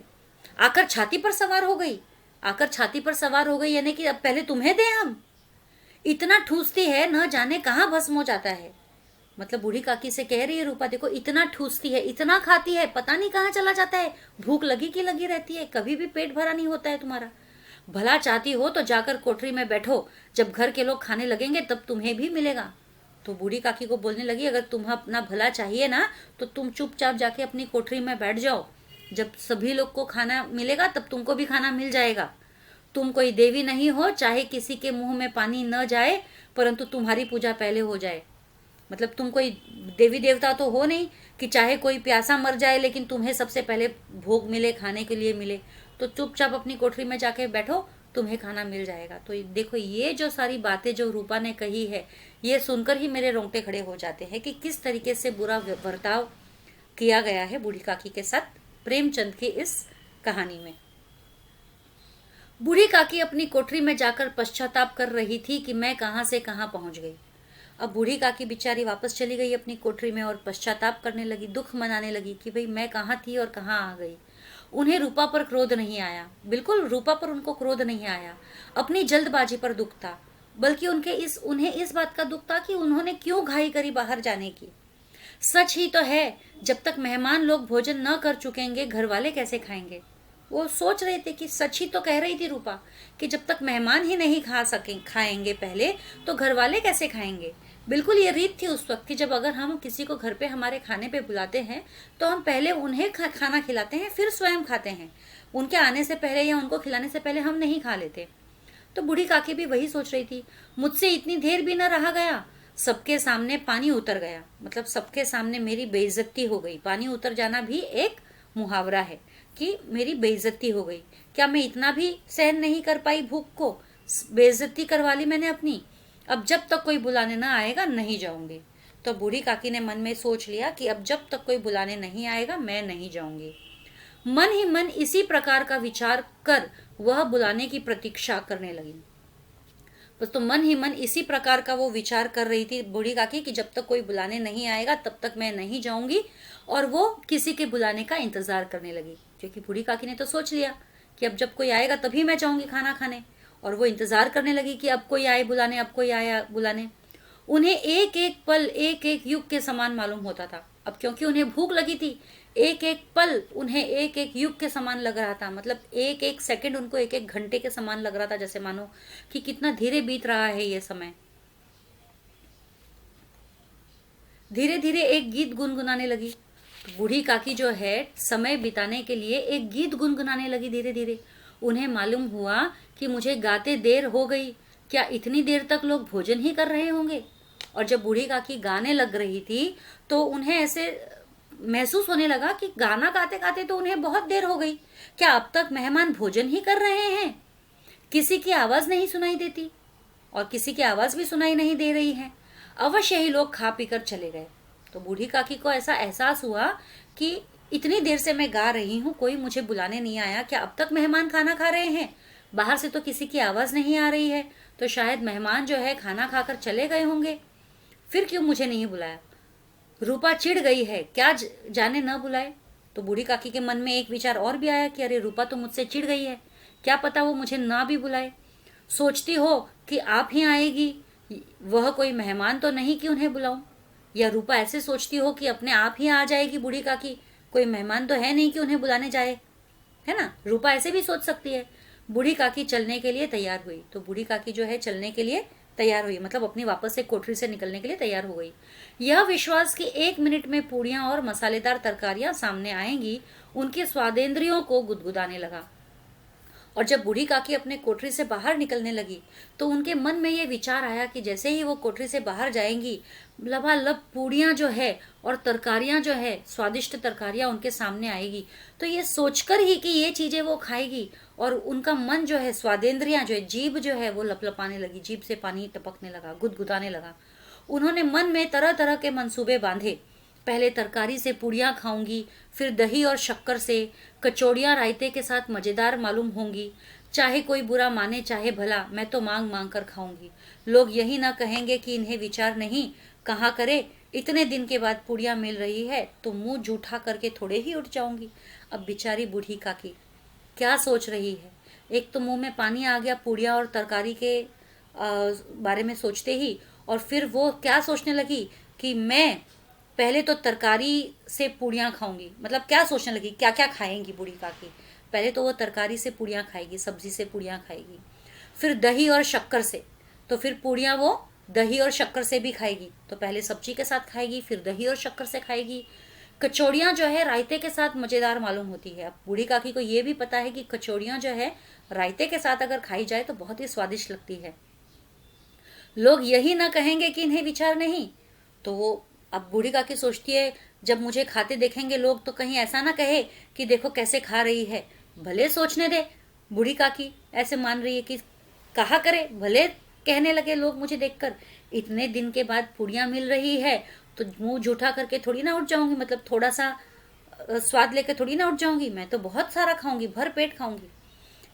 आकर छाती पर सवार हो गई, आकर छाती पर सवार हो गई यानी कि अब पहले तुम्हें दें हम। इतना ठूसती है, न जाने कहाँ भस्म हो जाता है। मतलब बूढ़ी काकी से कह रही है रूपा, देखो इतना ठूसती है, इतना खाती है, पता नहीं कहाँ चला जाता है, भूख लगी की लगी रहती है, कभी भी पेट भरा नहीं होता है तुम्हारा। भला चाहती हो तो जाकर कोठरी में बैठो, जब घर के लोग खाने लगेंगे तब तुम्हें भी मिलेगा। तो बूढ़ी काकी को बोलने लगी, अगर तुम्हें अपना भला चाहिए ना तो तुम चुपचाप जाके अपनी कोठरी में बैठ जाओ, जब सभी लोग को खाना मिलेगा तब तुमको भी खाना मिल जाएगा। तुम कोई देवी नहीं हो, चाहे किसी के मुंह में पानी न जाए, परंतु तुम्हारी पूजा पहले हो जाए। मतलब तुम कोई देवी देवता तो हो नहीं कि चाहे कोई प्यासा मर जाए लेकिन तुम्हें सबसे पहले भोग मिले, खाने के लिए मिले। तो चुपचाप अपनी कोठरी में जाके बैठो, तुम्हें खाना मिल जाएगा। तो देखो ये जो सारी बातें जो रूपा ने कही है, ये सुनकर ही मेरे रोंगटे खड़े हो जाते हैं कि किस तरीके से बुरा बर्ताव किया गया है बूढ़ी काकी के साथ प्रेमचंद की इस कहानी में। बूढ़ी काकी अपनी कोठरी में जाकर पश्चाताप कर रही थी कि मैं कहां से कहां पहुंच गई। अब बूढ़ी काकी बेचारी वापस चली गई अपनी कोठरी में और पश्चाताप करने लगी, दुख मनाने लगी कि भाई मैं कहाँ थी और कहाँ आ गई। उन्हें रूपा पर क्रोध नहीं आया, बिल्कुल रूपा पर उनको क्रोध नहीं आया, अपनी जल्दबाजी पर दुख था, बल्कि उन्हें इस बात का दुख था कि उन्होंने क्यों घाई करी बाहर जाने की। सच ही तो है, जब तक मेहमान लोग भोजन न कर चुकेंगे घर वाले कैसे खाएंगे। वो सोच रहे थे कि सच ही तो कह रही थी रूपा कि जब तक मेहमान ही नहीं खाएंगे पहले तो घर वाले कैसे खाएंगे। बिल्कुल ये रीत थी उस वक्त की, जब अगर हम किसी को घर पे हमारे खाने पे बुलाते हैं तो हम पहले उन्हें खाना खिलाते हैं, फिर स्वयं खाते हैं। उनके आने से पहले या उनको खिलाने से पहले हम नहीं खा लेते। तो बूढ़ी काकी भी वही सोच रही थी, मुझसे इतनी देर भी न रहा गया, सबके सामने पानी उतर गया, मतलब सबके सामने मेरी बेइज्जती हो गई। पानी उतर जाना भी एक मुहावरा है कि मेरी बेइज्जती हो गई। क्या मैं इतना भी सहन नहीं कर पाई भूख को? बेइज्जती करवा ली मैंने अपनी। अब जब तक कोई बुलाने ना आएगा नहीं जाऊंगी। तो बूढ़ी काकी ने मन में सोच लिया कि अब जब तक कोई बुलाने नहीं आएगा मैं नहीं जाऊंगी। मन ही मन इसी प्रकार का विचार कर वह बुलाने की प्रतीक्षा करने लगी। बस तो मन ही मन इसी प्रकार का वो विचार कर रही थी बूढ़ी काकी कि जब तक कोई बुलाने नहीं आएगा तब तक मैं नहीं जाऊंगी, और वो किसी के बुलाने का इंतजार करने लगी। क्योंकि बूढ़ी काकी ने तो सोच लिया कि अब जब कोई आएगा तभी मैं जाऊंगी खाना खाने, और वो इंतजार करने लगी कि अब कोई आए बुलाने, अब कोई आया बुलाने। उन्हें एक एक पल एक एक युग के समान मालूम होता था। अब क्योंकि उन्हें भूख लगी थी, एक एक पल उन्हें एक एक युग के समान लग रहा था। मतलब एक एक सेकंड उनको एक एक घंटे के समान लग रहा था, जैसे मानो कि कितना धीरे बीत रहा है ये समय। धीरे धीरे एक गीत गुनगुनाने लगी। तो बूढ़ी काकी जो है समय बिताने के लिए एक गीत गुनगुनाने लगी धीरे धीरे। उन्हें मालूम हुआ कि मुझे गाते देर हो गई, क्या इतनी देर तक लोग भोजन ही कर रहे होंगे। और जब बूढ़ी काकी गाने लग रही थी तो उन्हें ऐसे महसूस होने लगा कि गाना गाते गाते तो उन्हें बहुत देर हो गई, क्या अब तक मेहमान भोजन ही कर रहे हैं? किसी की आवाज नहीं सुनाई देती और किसी की आवाज भी सुनाई नहीं दे रही है। अवश्य ही लोग खा पीकर चले गए। तो बूढ़ी काकी को ऐसा एहसास हुआ कि इतनी देर से मैं गा रही हूँ, कोई मुझे बुलाने नहीं आया, क्या अब तक मेहमान खाना खा रहे हैं? बाहर से तो किसी की आवाज नहीं आ रही है, तो शायद मेहमान जो है खाना खाकर चले गए होंगे, फिर क्यों मुझे नहीं बुलाया? रूपा चिढ़ गई है, क्या जाने न बुलाए। तो बूढ़ी काकी के मन में एक विचार और भी आया कि अरे रूपा तो मुझसे चिढ़ गई है, क्या पता वो मुझे ना भी बुलाए। सोचती हो कि आप ही आएगी, वह कोई मेहमान तो नहीं कि उन्हें बुलाऊं। या रूपा ऐसे सोचती हो कि अपने आप ही आ जाएगी बूढ़ी काकी, कोई मेहमान तो है नहीं कि उन्हें बुलाने जाए, है ना। रूपा ऐसे भी सोच सकती है। बूढ़ी काकी चलने के लिए तैयार हुई, तो बूढ़ी काकी जो है चलने के लिए तैयार हुई, मतलब अपनी वापस से कोठरी से निकलने के लिए तैयार हो गई। यह विश्वास कि 1 मिनट में पूड़ियां और मसालेदार तरकारियां सामने आएंगी उनके स्वादेंद्रियों को गुदगुदाने लगा। और जब बूढ़ी काकी अपने कोठरी से बाहर निकलने लगी तो उनके मन में ये विचार आया कि जैसे ही वो कोठरी से बाहर जाएंगी, लबालब पूड़ियाँ जो है और तरकारियाँ जो है, स्वादिष्ट तरकारियाँ उनके सामने आएगी। तो ये सोचकर ही कि ये चीज़ें वो खाएगी, और उनका मन जो है, स्वादेंद्रियाँ जो है, जीभ जो है वो लपलपाने लगी, जीभ से पानी टपकने लगा, गुदगुदाने लगा। उन्होंने मन में तरह तरह के मंसूबे बांधे। पहले तरकारी से पूड़ियाँ खाऊंगी, फिर दही और शक्कर से, कचौड़ियाँ रायते के साथ मज़ेदार मालूम होंगी। चाहे कोई बुरा माने चाहे भला, मैं तो मांग मांग कर खाऊंगी। लोग यही ना कहेंगे कि इन्हें विचार नहीं, कहाँ करे। इतने दिन के बाद पूड़ियाँ मिल रही है तो मुंह जूठा करके थोड़े ही उठ जाऊंगी। अब बेचारी बूढ़ी काकी क्या सोच रही है। एक तो मुंह में पानी आ गया पूड़ियाँ और तरकारी के बारे में सोचते ही, और फिर वो क्या सोचने लगी कि मैं पहले तो तरकारी से पूड़ियाँ खाऊंगी। मतलब क्या सोचने लगी, क्या क्या खाएंगी बूढ़ी काकी। पहले तो वो तरकारी से पूड़ियाँ खाएगी, सब्जी से पूड़ियाँ खाएगी, फिर दही और शक्कर से, तो फिर पूड़ियाँ वो दही और शक्कर से भी खाएगी। तो पहले सब्जी के साथ खाएगी, फिर दही और शक्कर से खाएगी। कचौड़ियाँ जो है रायते के साथ मज़ेदार मालूम होती है। अब बूढ़ी काकी को ये भी पता है कि कचौड़ियाँ जो है रायते के साथ अगर खाई जाए तो बहुत ही स्वादिष्ट लगती है। लोग यही ना कहेंगे कि इन्हें विचार नहीं। तो वो अब बूढ़ी काकी सोचती है, जब मुझे खाते देखेंगे लोग तो कहीं ऐसा ना कहे कि देखो कैसे खा रही है। भले सोचने दे, बूढ़ी काकी ऐसे मान रही है कि कहा करे, भले कहने लगे लोग मुझे देखकर। इतने दिन के बाद पूड़ियाँ मिल रही है तो मुंह जूठा करके थोड़ी ना उठ जाऊंगी, मतलब थोड़ा सा स्वाद लेकर थोड़ी ना उठ जाऊंगी। मैं तो बहुत सारा खाऊंगी, भर पेट खाऊंगी।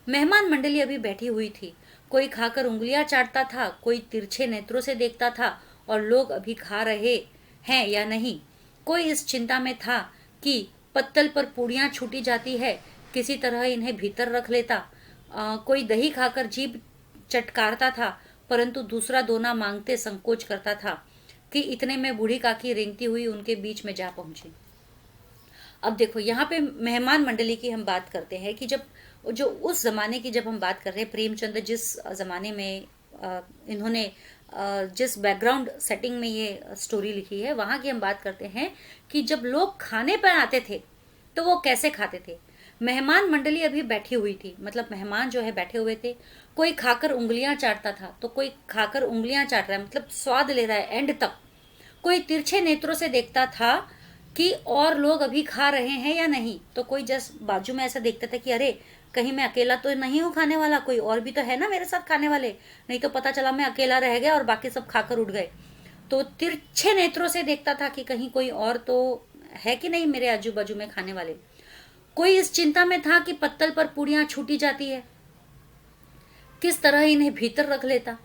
मेहमान मंडली अभी बैठी हुई थी। कोई खाकर उंगलियां चाटता था, कोई तिरछे नेत्रों से देखता था, और लोग अभी खा रहे हैं या नहीं। कोई इस चिंता में था कि पत्तल पर पूड़ियाँ छूटी जाती है, किसी तरह इन्हें भीतर रख लेता। कोई दही खाकर जीभ चटकारता था, परंतु दूसरा दोना मांगते संकोच करता था कि इतने में बूढ़ी काकी रेंगती हुई उनके बीच में जा पहुंची। अब देखो यहाँ पे मेहमान मंडली की हम बात करते हैं कि जब जो उस ज़माने की जब हम बात कर रहे हैं, प्रेमचंद जिस ज़माने में इन्होंने जिस बैकग्राउंड सेटिंग में ये स्टोरी लिखी है, वहाँ की हम बात करते हैं कि जब लोग खाने पर आते थे तो वो कैसे खाते थे। मेहमान मंडली अभी बैठी हुई थी, मतलब मेहमान जो है बैठे हुए थे। कोई खाकर उंगलियां चाटता था, तो कोई खाकर उंगलियां चाट रहा है, मतलब स्वाद ले रहा है एंड तक। कोई तिरछे नेत्रों से देखता था कि और लोग अभी खा रहे हैं या नहीं। तो कोई जस्ट बाजू में ऐसा देखता था कि अरे कहीं मैं अकेला तो नहीं हूँ खाने वाला, कोई और भी तो है ना मेरे साथ खाने वाले, नहीं तो पता चला मैं अकेला रह गया और बाकी सब खाकर उठ गए। तो तिरछे नेत्रों से देखता था कि कहीं कोई और तो है कि नहीं मेरे आजू बाजू में खाने वाले। कोई इस चिंता में था कि पत्तल पर पूड़ियाँ छूटी जाती है, किस तरह इन्हें भीतर रख लेता।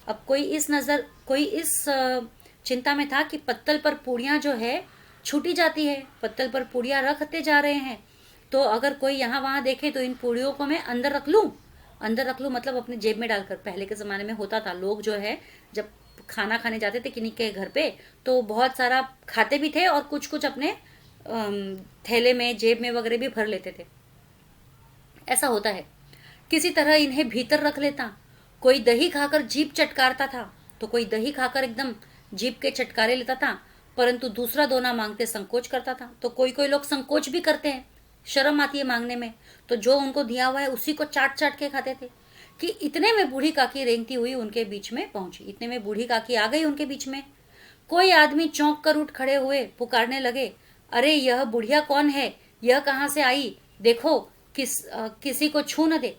अब कोई इस चिंता में था कि पत्तल पर पूड़ियाँ जो है छूटी जाती है, पत्तल पर पूड़ियाँ रखते जा रहे हैं, तो अगर कोई यहाँ वहाँ देखे तो इन पूड़ियों को मैं अंदर रख लूँ मतलब अपने जेब में डालकर। पहले के ज़माने में होता था, लोग जो है जब खाना खाने जाते थे किन्हीं के घर पे तो बहुत सारा खाते भी थे और कुछ कुछ अपने थैले में, जेब में वगैरह भी भर लेते थे। ऐसा होता है। किसी तरह इन्हें भीतर रख लेता। कोई दही खाकर जीभ चटकारता था, तो कोई दही खाकर एकदम जीभ के चटकारे लेता था, परंतु दूसरा दोना मांगते संकोच करता था। तो कोई कोई लोग संकोच भी करते हैं, शर्म आती है मांगने में, तो जो उनको दिया हुआ है उसी को चाट चाट के खाते थे। कि इतने में बूढ़ी काकी रेंगती हुई उनके बीच में पहुंची। इतने में बूढ़ी काकी आ गई उनके बीच में। कोई आदमी चौंक कर उठ खड़े हुए, पुकारने लगे, अरे यह बुढ़िया कौन है, यह कहाँ से आई, देखो किसी को छू न दे।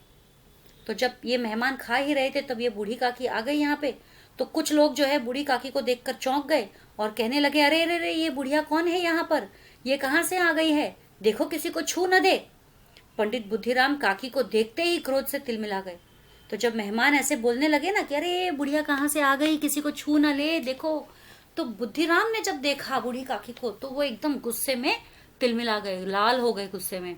तो जब ये मेहमान खा ही रहे थे तब ये बूढ़ी काकी आ गई यहाँ पे। तो कुछ लोग जो है बूढ़ी काकी को देखकर चौंक गए और कहने लगे, अरे अरे अरे ये बुढ़िया कौन है यहाँ पर, ये कहाँ से आ गई है, देखो किसी को छू न दे। पंडित बुद्धिराम काकी को देखते ही क्रोध से तिलमिला गए। तो जब मेहमान ऐसे बोलने लगे ना कि अरे बुढ़िया कहाँ से आ गई, किसी को छू न ले, देखो, तो बुद्धिराम ने जब देखा बूढ़ी काकी को तो वो एकदम गुस्से में तिलमिला गए, लाल हो गए गुस्से में।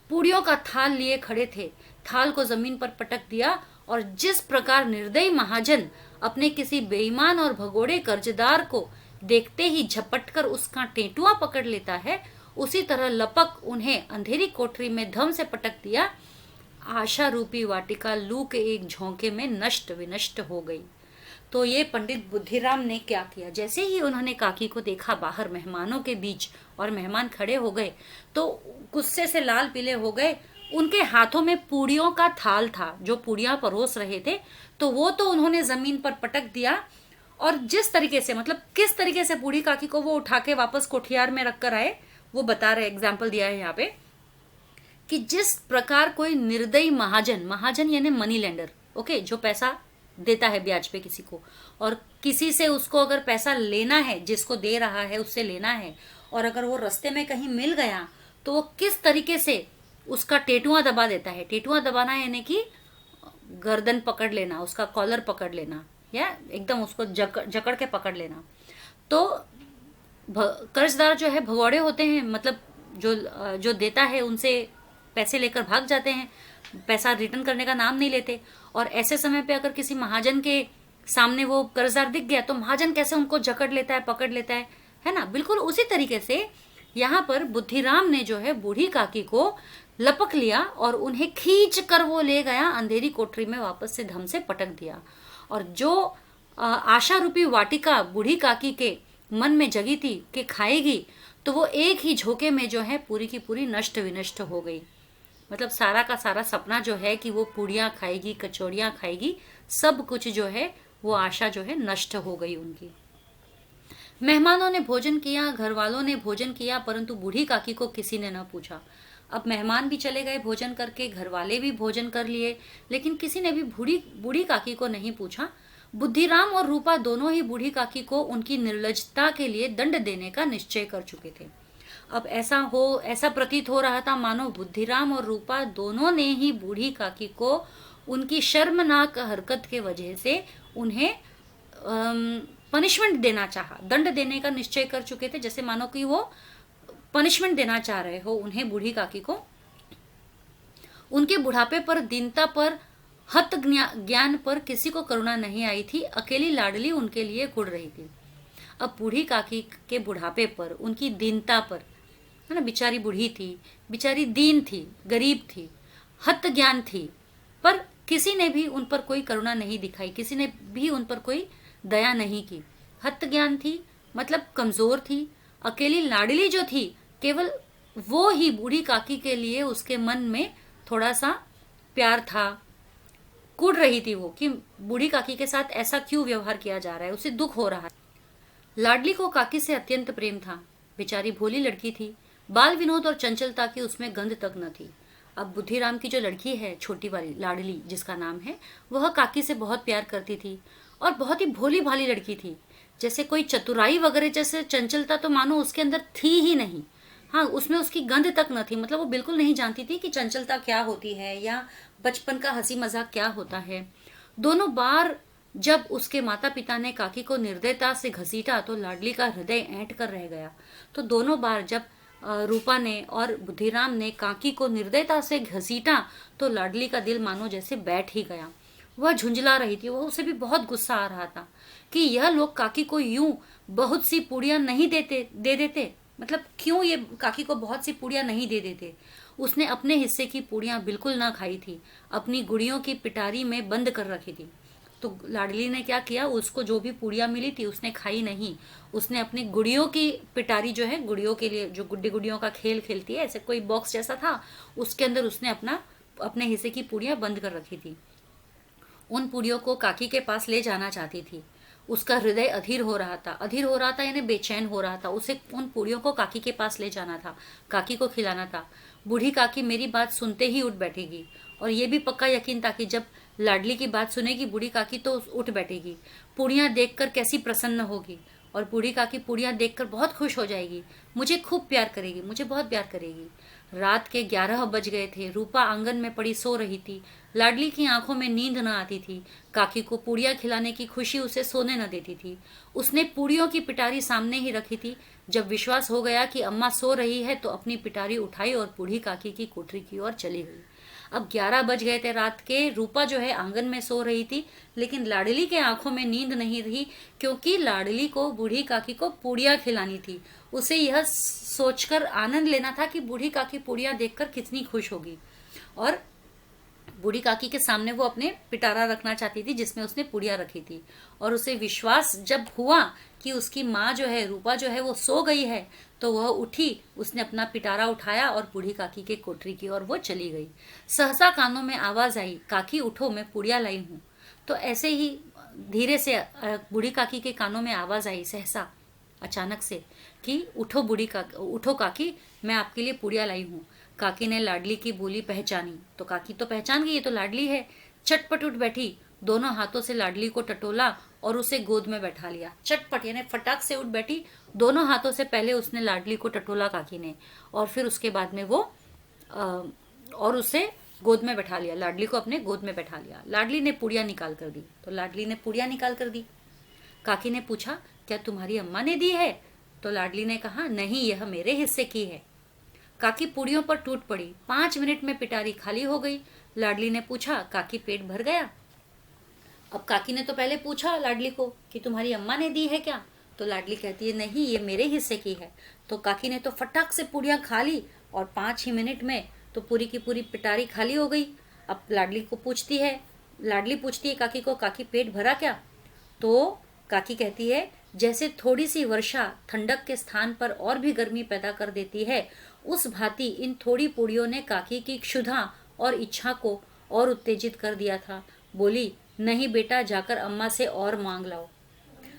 पूड़ियों का थाल लिए खड़े थे, थाल को जमीन पर पटक दिया और जिस प्रकार निर्दयी महाजन अपने किसी बेईमान और भगोड़े कर्जदार को देखते ही झपटकर उसका टेटुआ पकड़ लेता है, उसी तरह लपक उन्हें अंधेरी कोठरी में धम से पटक दिया। आशा रूपी वाटिका लू के एक झोंके में नष्ट विनष्ट हो गई। तो ये पंडित बुद्धिराम ने क्या किया, जैसे ही उन्होंने काकी को देखा बाहर मेहमानों के बीच और मेहमान खड़े हो गए तो गुस्से से लाल पीले हो गए। उनके हाथों में पूड़ियों का थाल था, जो पूड़ियां परोस रहे थे, तो वो तो उन्होंने जमीन पर पटक दिया। और जिस तरीके से, मतलब किस तरीके से बूढ़ी काकी को वो उठा के वापस कोठियार में रख कर आए, वो बता रहे, एग्जाम्पल दिया है यहाँ पे कि जिस प्रकार कोई निर्दयी महाजन, महाजन यानी मनी लेंडर, ओके, जो पैसा देता है ब्याज पे किसी को, और किसी से उसको अगर पैसा लेना है, जिसको दे रहा है उससे लेना है, और अगर वो रास्ते में कहीं मिल गया तो वो किस तरीके से उसका टेटुआ दबा देता है। टेटुआ दबाना यानी कि गर्दन पकड़ लेना, उसका कॉलर पकड़ लेना, या एकदम उसको जकड़ के पकड़ लेना। तो कर्जदार जो है भगौड़े होते हैं, मतलब जो देता है उनसे पैसे लेकर भाग जाते हैं, पैसा रिटर्न करने का नाम नहीं लेते। और ऐसे समय पे अगर किसी महाजन के सामने वो कर्जदार दिख गया तो महाजन कैसे उनको जकड़ लेता है, पकड़ लेता है ना। बिल्कुल उसी तरीके से यहाँ पर बुद्धिराम ने जो है बूढ़ी काकी को लपक लिया और उन्हें खींच कर वो ले गया अंधेरी कोठरी में, वापस से धम से पटक दिया। और जो आशा रूपी वाटिका बूढ़ी काकी के मन में जगी थी कि खाएगी, तो वो एक ही झोंके में जो है पूरी की पूरी नष्ट विनष्ट हो गई। मतलब सारा का सारा सपना जो है कि वो पूड़ियाँ खाएगी, कचौड़ियाँ खाएगी, सब कुछ जो है वो आशा जो है नष्ट हो गई उनकी। मेहमानों ने भोजन किया, घर वालों ने भोजन किया, परंतु बूढ़ी काकी को किसी ने न पूछा। अब मेहमान भी चले गए भोजन करके, घर वाले भी भोजन कर लिए, लेकिन किसी ने भी बूढ़ी काकी को नहीं पूछा। बुद्धिराम और रूपा दोनों ही बूढ़ी काकी को उनकी निर्लजता के लिए दंड देने का निश्चय कर चुके थे। अब ऐसा प्रतीत हो रहा था मानो बुद्धिराम और रूपा दोनों ने ही बूढ़ी काकी को उनकी शर्मनाक हरकत के वजह से उन्हें पनिशमेंट देना चाहा, दंड देने का निश्चय कर चुके थे, जैसे मानो कि वो पनिशमेंट देना चाह रहे हो उन्हें, बूढ़ी काकी को। उनके बुढ़ापे पर, दीनता पर, हत ज्ञान पर किसी को करुणा नहीं आई थी। अकेली लाडली उनके लिए कुढ़ रही थी। अब बूढ़ी काकी के बुढ़ापे पर, उनकी दीनता पर, है ना, बेचारी बूढ़ी थी, बेचारी दीन थी, गरीब थी, हत ज्ञान थी, पर किसी ने भी उन पर कोई करुणा नहीं दिखाई, किसी ने भी उन पर कोई दया नहीं की। हत ज्ञान थी मतलब कमजोर थी। अकेली लाडली जो थी, केवल वो ही बूढ़ी काकी के लिए उसके मन में थोड़ा सा प्यार था। कुढ़ रही थी वो कि बूढ़ी काकी के साथ ऐसा क्यों व्यवहार किया जा रहा है, उसे दुख हो रहा है। लाडली को काकी से अत्यंत प्रेम था। बेचारी भोली लड़की थी, बाल विनोद और चंचलता की उसमें गंध तक न थी। अब बुद्धिराम की जो लड़की है, छोटी वाली लाडली जिसका नाम है, वह काकी से बहुत प्यार करती थी और बहुत ही भोली भाली लड़की थी। जैसे कोई चतुराई वगैरह, जैसे चंचलता तो मानो उसके अंदर थी ही नहीं। हाँ, उसमें उसकी गंध तक न थी, मतलब वो बिल्कुल नहीं जानती थी कि चंचलता क्या होती है या बचपन का हंसी मजाक क्या होता है। दोनों बार जब उसके माता पिता ने काकी को निर्दयता से घसीटा तो लाडली का हृदय ऐंठ कर रह गया। तो दोनों बार जब रूपा ने और बुद्धिराम ने काकी को निर्दयता से घसीटा तो लाडली का दिल मानो जैसे बैठ ही गया। वह झुंझला रही थी, वह उसे भी बहुत गुस्सा आ रहा था कि यह लोग काकी को यूं बहुत सी पूड़ियां नहीं दे देते, मतलब क्यों ये काकी को बहुत सी पूड़ियां नहीं दे देते। उसने अपने हिस्से की पूड़ियां बिल्कुल ना खाई थी, अपनी गुड़ियों की पिटारी में बंद कर रखी थी। तो लाडली ने क्या किया, उसको जो भी पूड़ियां मिली थी उसने खाई नहीं। उसने अपनी गुड़ियों की पिटारी जो है, गुड़ियों के लिए जो गुड्डी गुड़ियों का खेल खेलती है, ऐसे कोई बॉक्स जैसा था, उसके अंदर उसने अपने हिस्से की पूड़ियां बंद कर रखी थी। उन पूड़ियों को काकी के पास ले जाना चाहती थी। उसका हृदय अधीर हो रहा था यानी बेचैन हो रहा था। उसे उन पूड़ियों को काकी के पास ले जाना था, काकी को खिलाना था। बूढ़ी काकी मेरी बात सुनते ही उठ बैठेगी, और ये भी पक्का यकीन था कि जब लाडली की बात सुनेगी बूढ़ी काकी तो उठ बैठेगी। पूड़ियाँ देखकर कैसी प्रसन्न होगी, और बूढ़ी काकी पूड़ियाँ देखकर बहुत खुश हो जाएगी, मुझे खूब प्यार करेगी, मुझे बहुत प्यार करेगी। रात के 11 बज गए थे। रूपा आंगन में पड़ी सो रही थी। लाडली की आंखों में नींद न आती थी। काकी को पूड़ियाँ खिलाने की खुशी उसे सोने न देती थी। उसने पूड़ियों की पिटारी सामने ही रखी थी। जब विश्वास हो गया कि अम्मा सो रही है तो अपनी पिटारी उठाई और बूढ़ी काकी की कोठरी की ओर चली गई। अब 11 बज गए थे रात के। रूपा जो है आंगन में सो रही थी, लेकिन लाडली के आंखों में नींद नहीं रही, क्योंकि लाडली को बूढ़ी काकी को पूड़ियाँ खिलानी थी। उसे यह सोचकर आनंद लेना था कि बूढ़ी काकी पूड़ियाँ देखकर कितनी खुश होगी, और बूढ़ी काकी के सामने वो अपने पिटारा रखना चाहती थी जिसमें उसने पुड़िया रखी थी। और उसे विश्वास जब हुआ कि उसकी माँ जो है, रूपा जो है, वो सो गई है, तो वह उठी, उसने अपना पिटारा उठाया और बूढ़ी काकी के कोठरी की ओर वो चली गई। सहसा कानों में आवाज आई, काकी उठो, मैं पुड़िया लाई हूँ। तो ऐसे ही धीरे से बूढ़ी काकी के कानों में आवाज आई सहसा, अचानक से, कि उठो बूढ़ी काकी, उठो काकी, मैं आपके लिए पुड़िया लाई हूँ। काकी ने लाडली की बोली पहचानी, तो काकी तो पहचान गई, ये तो लाडली है। चटपट उठ बैठी, दोनों हाथों से लाडली को टटोला और उसे गोद में बैठा लिया। चटपट यानी फटाक से उठ बैठी, दोनों हाथों से पहले उसने लाडली को टटोला काकी ने, और फिर उसके बाद में वो और उसे गोद में बैठा लिया, लाडली को अपने गोद में बैठा लिया। लाडली ने पुड़िया निकाल कर दी, तो लाडली ने पुड़िया निकाल कर दी। काकी ने पूछा, क्या तुम्हारी अम्मा ने दी है? तो लाडली ने कहा, नहीं, यह मेरे हिस्से की है। काकी पुड़ियों पर टूट पड़ी। 5 मिनट में पिटारी खाली हो गई। लाडली ने पूछा, काकी पेट भर गया? अब काकी ने तो पहले पूछा लाडली को कि तुम्हारी अम्मा ने दी है क्या? तो लाडली कहती है, नहीं, ये मेरे हिस्से की है। तो काकी ने तो फटाक से पुड़ियाँ खा ली, और 5 ही मिनट में तो पूरी की पूरी पिटारी खाली हो गई। अब लाडली पूछती है काकी को, काकी पेट भरा क्या? तो काकी कहती है, जैसे थोड़ी सी वर्षा ठंडक के स्थान पर और भी गर्मी पैदा कर देती है, उस भांति इन थोड़ी पुड़ियों ने काकी की क्षुधा और इच्छा को और उत्तेजित कर दिया था। बोली, नहीं बेटा, जाकर अम्मा से और मांग लाओ।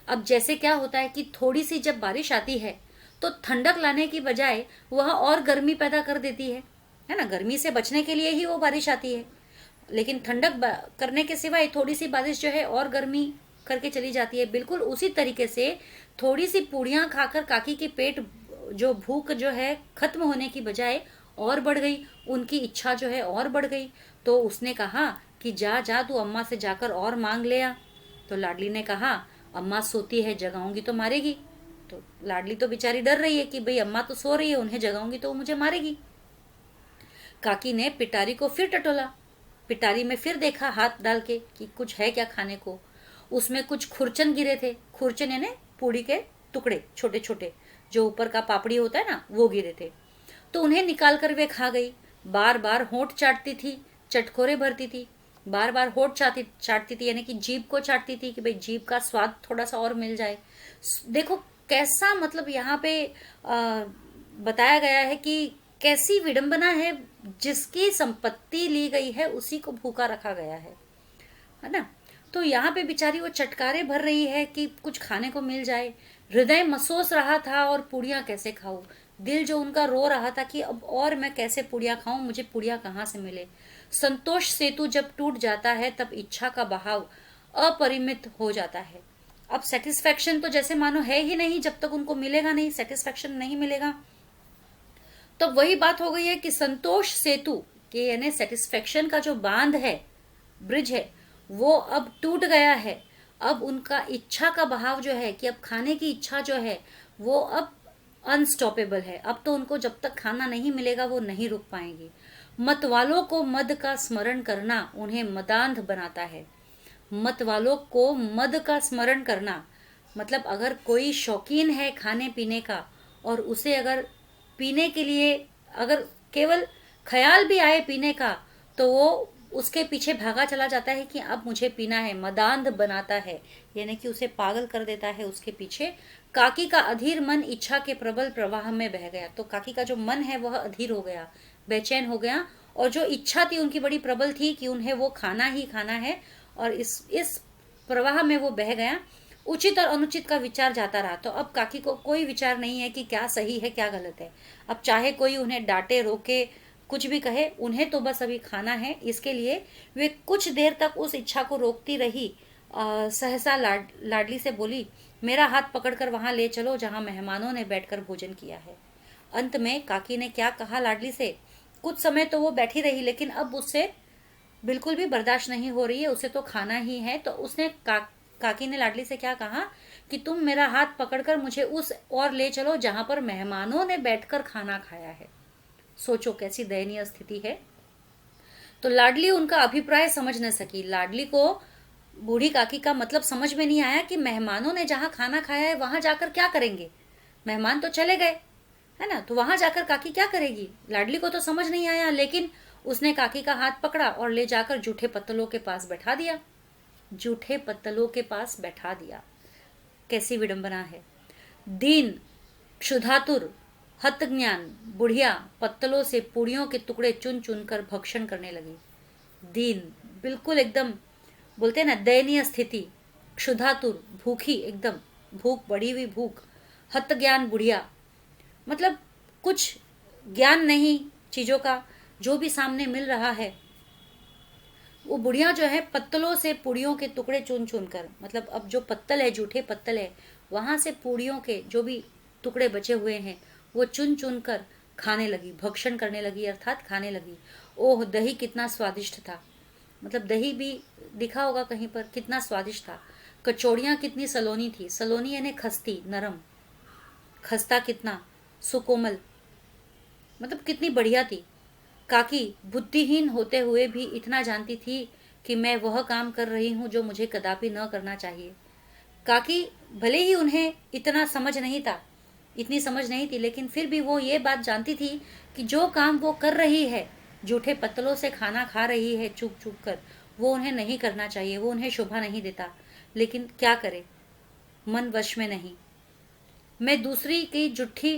अब जैसे क्या होता है कि थोड़ी सी जब बारिश आती है तो ठंडक लाने की बजाय वह और गर्मी पैदा कर देती है ना। गर्मी से बचने के लिए ही वो बारिश आती है, लेकिन ठंडक करने के सिवाय थोड़ी सी बारिश जो है और गर्मी करके चली जाती है। बिल्कुल उसी तरीके से थोड़ी सी पूड़ियाँ खाकर काकी के पेट जो भूख जो है खत्म होने की बजाय और बढ़ गई, उनकी इच्छा जो है और बढ़ गई। तो उसने कहा कि जा जा, तू अम्मा से जाकर और मांग ले आ। तो लाडली ने कहा, अम्मा सोती है, जगाऊंगी तो मारेगी। तो लाडली तो बेचारी डर रही है कि भाई अम्मा तो सो रही है, उन्हें जगाऊंगी तो वो मुझे मारेगी। काकी ने पिटारी को फिर टटोला, पिटारी में फिर देखा हाथ डाल के कि कुछ है क्या खाने को। उसमें कुछ खुरचन गिरे थे। खुरचन यानी पूड़ी के टुकड़े, छोटे छोटे, जो ऊपर का पापड़ी होता है ना, वो गिरे थे। तो उन्हें निकाल कर वे खा गई। बार बार होंठ चाटती थी, चटखोरे भरती थी, बार बार होंठ चाटती थी, यानी कि जीभ को चाटती थी कि भाई जीभ का स्वाद थोड़ा सा और मिल जाए। देखो कैसा, मतलब यहाँ पे बताया गया है कि कैसी विडंबना है, जिसकी संपत्ति ली गई है उसी को भूखा रखा गया है ना। तो यहाँ पे बेचारी वो चटकारे भर रही है कि कुछ खाने को मिल जाए। हृदय मसोस रहा था, और पुड़ियाँ कैसे खाऊं। दिल जो उनका रो रहा था कि अब और मैं कैसे पुड़ियाँ खाऊं, मुझे पुड़ियाँ कहाँ से मिले। संतोष सेतु जब टूट जाता है तब इच्छा का बहाव अपरिमित हो जाता है। अब सेटिस्फेक्शन तो जैसे मानो है ही नहीं, जब तक उनको मिलेगा नहीं, सेटिस्फेक्शन नहीं मिलेगा। तो वही बात हो गई है कि संतोष सेतु के यानी सेटिस्फेक्शन का जो बांध है, ब्रिज है, वो अब टूट गया है। अब उनका इच्छा का बहाव जो है कि अब खाने की इच्छा जो है वो अब अनस्टॉपेबल है। अब तो उनको जब तक खाना नहीं मिलेगा वो नहीं रुक पाएंगी। मत वालों को मद का स्मरण करना उन्हें मदांध बनाता है। मत वालों को मद का स्मरण करना मतलब अगर कोई शौकीन है खाने पीने का और उसे अगर पीने के लिए अगर केवल ख्याल भी आए पीने का तो वो उसके पीछे भागा चला जाता है कि अब मुझे पीना है, मदांध बनाता है, यानी कि उसे पागल कर देता है उसके पीछे। काकी का अधीर मन इच्छा के प्रबल प्रवाह में बह गया। तो काकी का जो मन है वह अधीर हो गया, बेचैन हो गया, और जो इच्छा थी उनकी बड़ी प्रबल थी कि उन्हें वो खाना ही खाना है, और इस प्रवाह में वो बह गया। उचित और अनुचित का विचार जाता रहा। तो अब काकी को कोई विचार नहीं है कि क्या सही है क्या गलत है। अब चाहे कोई उन्हें डांटे रोके कुछ भी कहे, उन्हें तो बस अभी खाना है। इसके लिए वे कुछ देर तक उस इच्छा को रोकती रही। सहसा लाडली से बोली, मेरा हाथ पकड़कर वहां ले चलो जहां मेहमानों ने बैठकर भोजन किया है। अंत में काकी ने क्या कहा लाडली से, कुछ समय तो वो बैठी रही, लेकिन अब उससे बिल्कुल भी बर्दाश्त नहीं हो रही है, उसे तो खाना ही है। तो उसने काकी ने लाडली से क्या कहा कि तुम मेरा हाथ पकड़कर मुझे उस और ले चलो जहां पर मेहमानों ने बैठकर खाना खाया है। सोचो कैसी दयनीय स्थिति है। तो लाडली उनका अभिप्राय समझ न सकी। लाडली को बूढ़ी काकी का मतलब समझ में नहीं आया कि मेहमानों ने जहाँ खाना खाया है वहां जाकर क्या करेंगे। मेहमान तो चले गए, है ना, तो वहां जाकर काकी क्या करेगी। लाडली को तो समझ नहीं आया, लेकिन उसने काकी का हाथ पकड़ा और ले जाकर जूठे पत्तलों के पास बैठा दिया। जूठे पत्तलों के पास बैठा दिया। कैसी विडंबना है। दीन, क्षुधातुर, हतज्ञान बुढ़िया पत्तलों से पूड़ियों के टुकड़े चुन चुन कर भक्षण करने लगी। दीन, बिल्कुल एकदम बोलते हैं ना दयनीय स्थिति। क्षुधातुर, भूखी, एकदम भूख, बढ़ी हुई भूख। हतज्ञान बुढ़िया, मतलब कुछ ज्ञान नहीं चीजों का, जो भी सामने मिल रहा है वो बुढ़िया जो है पत्तलों से पूड़ियों के टुकड़े चुन चुन कर, मतलब अब जो पत्तल है, जूठे पत्तल है, वहां से पूड़ियों के जो भी टुकड़े बचे हुए हैं वो चुन चुन कर खाने लगी, भक्षण करने लगी, अर्थात खाने लगी। ओह, दही कितना स्वादिष्ट था, मतलब दही भी दिखा होगा कहीं पर, कितना स्वादिष्ट था। कचौड़ियाँ कितनी सलोनी थी, सलोनी यानी खस्ती, नरम, खस्ता कितना सुकोमल, मतलब कितनी बढ़िया थी। काकी बुद्धिहीन होते हुए भी इतना जानती थी कि मैं वह काम कर रही हूँ जो मुझे कदापि न करना चाहिए। काकी भले ही उन्हें इतना समझ नहीं था, इतनी समझ नहीं थी, लेकिन फिर भी वो ये बात जानती थी कि जो काम वो कर रही है, जूठे पत्तलों से खाना खा रही है चुप चुप कर, वो उन्हें नहीं करना चाहिए, वो उन्हें शोभा नहीं देता। लेकिन क्या करे, मन वश में नहीं। मैं दूसरी की जुठी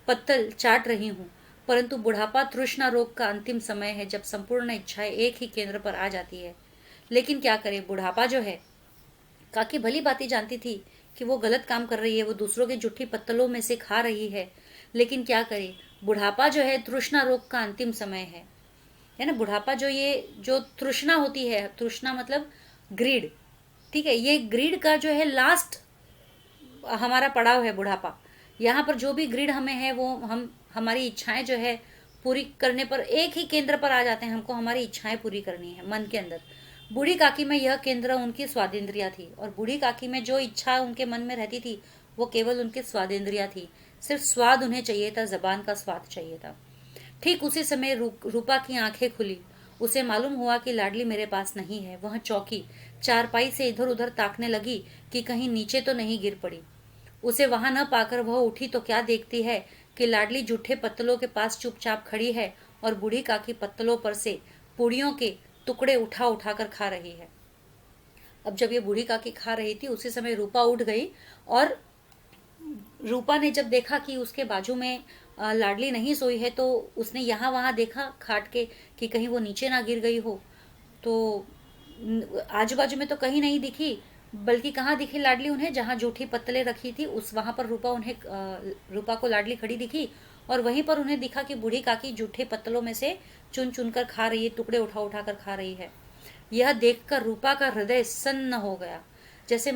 पत्तल चाट रही हूँ, परंतु बुढ़ापा तृष्णा रोग का अंतिम समय है, जब संपूर्ण इच्छाएं एक ही केंद्र पर आ जाती है। लेकिन क्या करे, बुढ़ापा जो है, काकी भली बाती जानती थी कि वो गलत काम कर रही है, वो दूसरों की जुठी पत्तलों में से खा रही है, लेकिन क्या करे, बुढ़ापा जो है तृष्णा रोग का अंतिम समय है ना। बुढ़ापा जो ये जो तृष्णा होती है, तृष्णा मतलब ग्रीड, ठीक है, ये ग्रीड का जो है लास्ट हमारा पड़ाव है बुढ़ापा। यहाँ पर जो भी ग्रिड हमें है वो हम हमारी इच्छाएं जो है पूरी करने पर एक ही केंद्र पर आ जाते हैं, हमको हमारी इच्छाएं पूरी करनी है मन के अंदर। बूढ़ी काकी में यह केंद्र उनकी स्वादेंद्रिया थी, और बूढ़ी काकी में जो इच्छा उनके मन में रहती थी वो केवल उनकी स्वादेंद्रिया थी। सिर्फ स्वाद उन्हें चाहिए था, जबान का स्वाद चाहिए था। ठीक उसी समय रूपा की आंखें खुली। उसे मालूम हुआ कि लाडली मेरे पास नहीं है। वह चौकी, चारपाई से इधर उधर ताकने लगी कि कहीं नीचे तो नहीं गिर पड़ी। उसे वहां न पाकर वह उठी तो क्या देखती है कि लाडली जूठे पत्तलों के पास चुपचाप खड़ी है और बूढ़ी काकी पत्तलों पर से पूड़ियों के टुकड़े उठा उठा कर खा रही है। अब जब ये बूढ़ी काकी खा रही थी उसी समय रूपा उठ गई, और रूपा ने जब देखा कि उसके बाजू में लाडली नहीं सोई है, तो उसने यहाँ वहां देखा खाट के कि कहीं वो नीचे ना गिर गई हो। तो आजू बाजू में तो कहीं नहीं दिखी, बल्कि कहाँ दिखी लाडली उन्हें, जहाँ जूठी पत्तलें रखी थी उस वहां पर रूपा को लाडली खड़ी दिखी, और वहीं पर उन्हें दिखा कि बूढ़ी काकी जूठे पत्तलों में से चुन चुन कर खा रही है, टुकड़े उठा उठा कर खा रही है। यह देखकर रूपा का हृदय सन्न हो गया, जैसे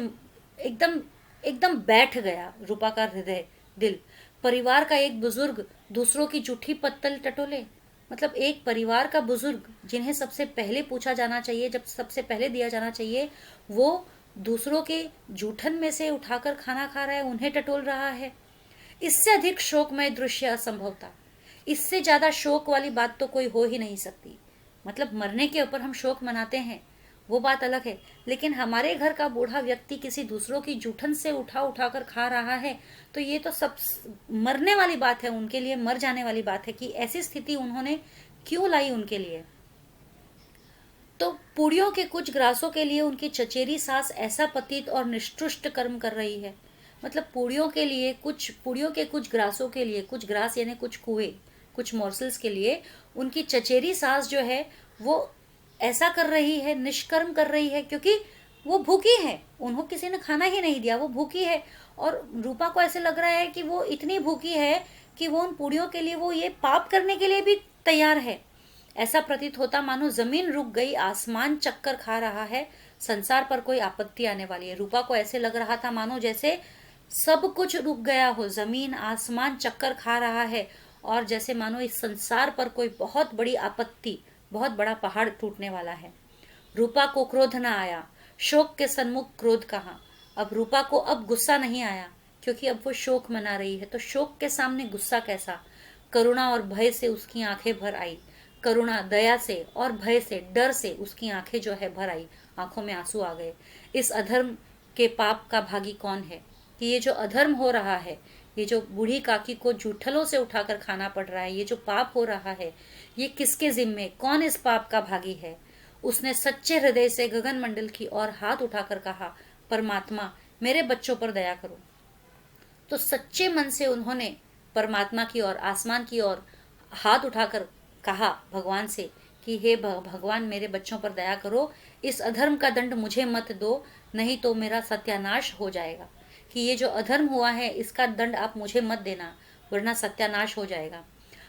एकदम एकदम बैठ गया रूपा का हृदय, दिल। परिवार का एक बुजुर्ग दूसरों की जूठी पत्तल टटोले, मतलब एक परिवार का बुजुर्ग जिन्हें सबसे पहले पूछा जाना चाहिए, जब सबसे पहले दिया जाना चाहिए, वो दूसरों के जूठन में से उठाकर खाना खा रहा है, उन्हें टटोल रहा है। इससे अधिक शोकमय दृश्य असंभव था। इससे ज्यादा शोक वाली बात तो कोई हो ही नहीं सकती। मतलब मरने के ऊपर हम शोक मनाते हैं वो बात अलग है, लेकिन हमारे घर का बूढ़ा व्यक्ति किसी दूसरों की जूठन से उठा उठा कर खा रहा है, तो ये तो सब मरने वाली बात है, उनके लिए मर जाने वाली बात है कि ऐसी स्थिति उन्होंने क्यों लाई उनके लिए। तो पूड़ियों के कुछ ग्रासों के लिए उनकी चचेरी सास ऐसा पतित और निष्ठुष्ट कर्म कर रही है। मतलब पूड़ियों के कुछ ग्रासों के लिए, कुछ ग्रास यानी कुछ कुएं, कुछ मॉर्सल्स के लिए उनकी चचेरी सास जो है वो ऐसा कर रही है, निष्कर्म कर रही है, क्योंकि वो भूखी है, उन्होंने किसी ने खाना ही नहीं दिया, वो भूखी है। और रूपा को ऐसे लग रहा है कि वो इतनी भूखी है कि वो उन पूड़ियों के लिए वो ये पाप करने के लिए भी तैयार है। ऐसा प्रतीत होता मानो जमीन रुक गई, आसमान चक्कर खा रहा है, संसार पर कोई आपत्ति आने वाली है। रूपा को ऐसे लग रहा था मानो जैसे सब कुछ रुक गया हो, जमीन आसमान चक्कर खा रहा है, और जैसे मानो इस संसार पर कोई बहुत बड़ी आपत्ति, बहुत बड़ा पहाड़ टूटने वाला है। रूपा को क्रोध न आया, शोक के सन्मुख क्रोध कहाँ। अब रूपा को अब गुस्सा नहीं आया, क्योंकि अब वो शोक मना रही है, तो शोक के सामने गुस्सा कैसा। करुणा और भय से उसकी आंखें भर आई। करुणा, दया से और भय से, डर से उसकी आंखें जो है भर आई, आंखों में आंसू आ गए। इस अधर्म के पाप का भागी कौन है? कि ये जो अधर्म हो रहा है, ये जो बूढ़ी काकी को जूठलों से उठाकर खाना पड़ रहा है, ये जो पाप हो रहा है, ये किसके जिम्मे, कौन इस पाप का भागी है? उसने सच्चे हृदय से गगन मंडल की ओर हाथ उठाकर कहा, परमात्मा मेरे बच्चों पर दया करो। तो सच्चे मन से उन्होंने परमात्मा की ओर, आसमान की ओर हाथ उठाकर कहा भगवान से कि हे भगवान मेरे बच्चों पर दया करो, इस अधर्म का दंड मुझे मत दो, नहीं तो मेरा सत्यानाश हो जाएगा। कि ये जो अधर्म हुआ है इसका दंड आप मुझे मत देना, वरना सत्यानाश हो जाएगा।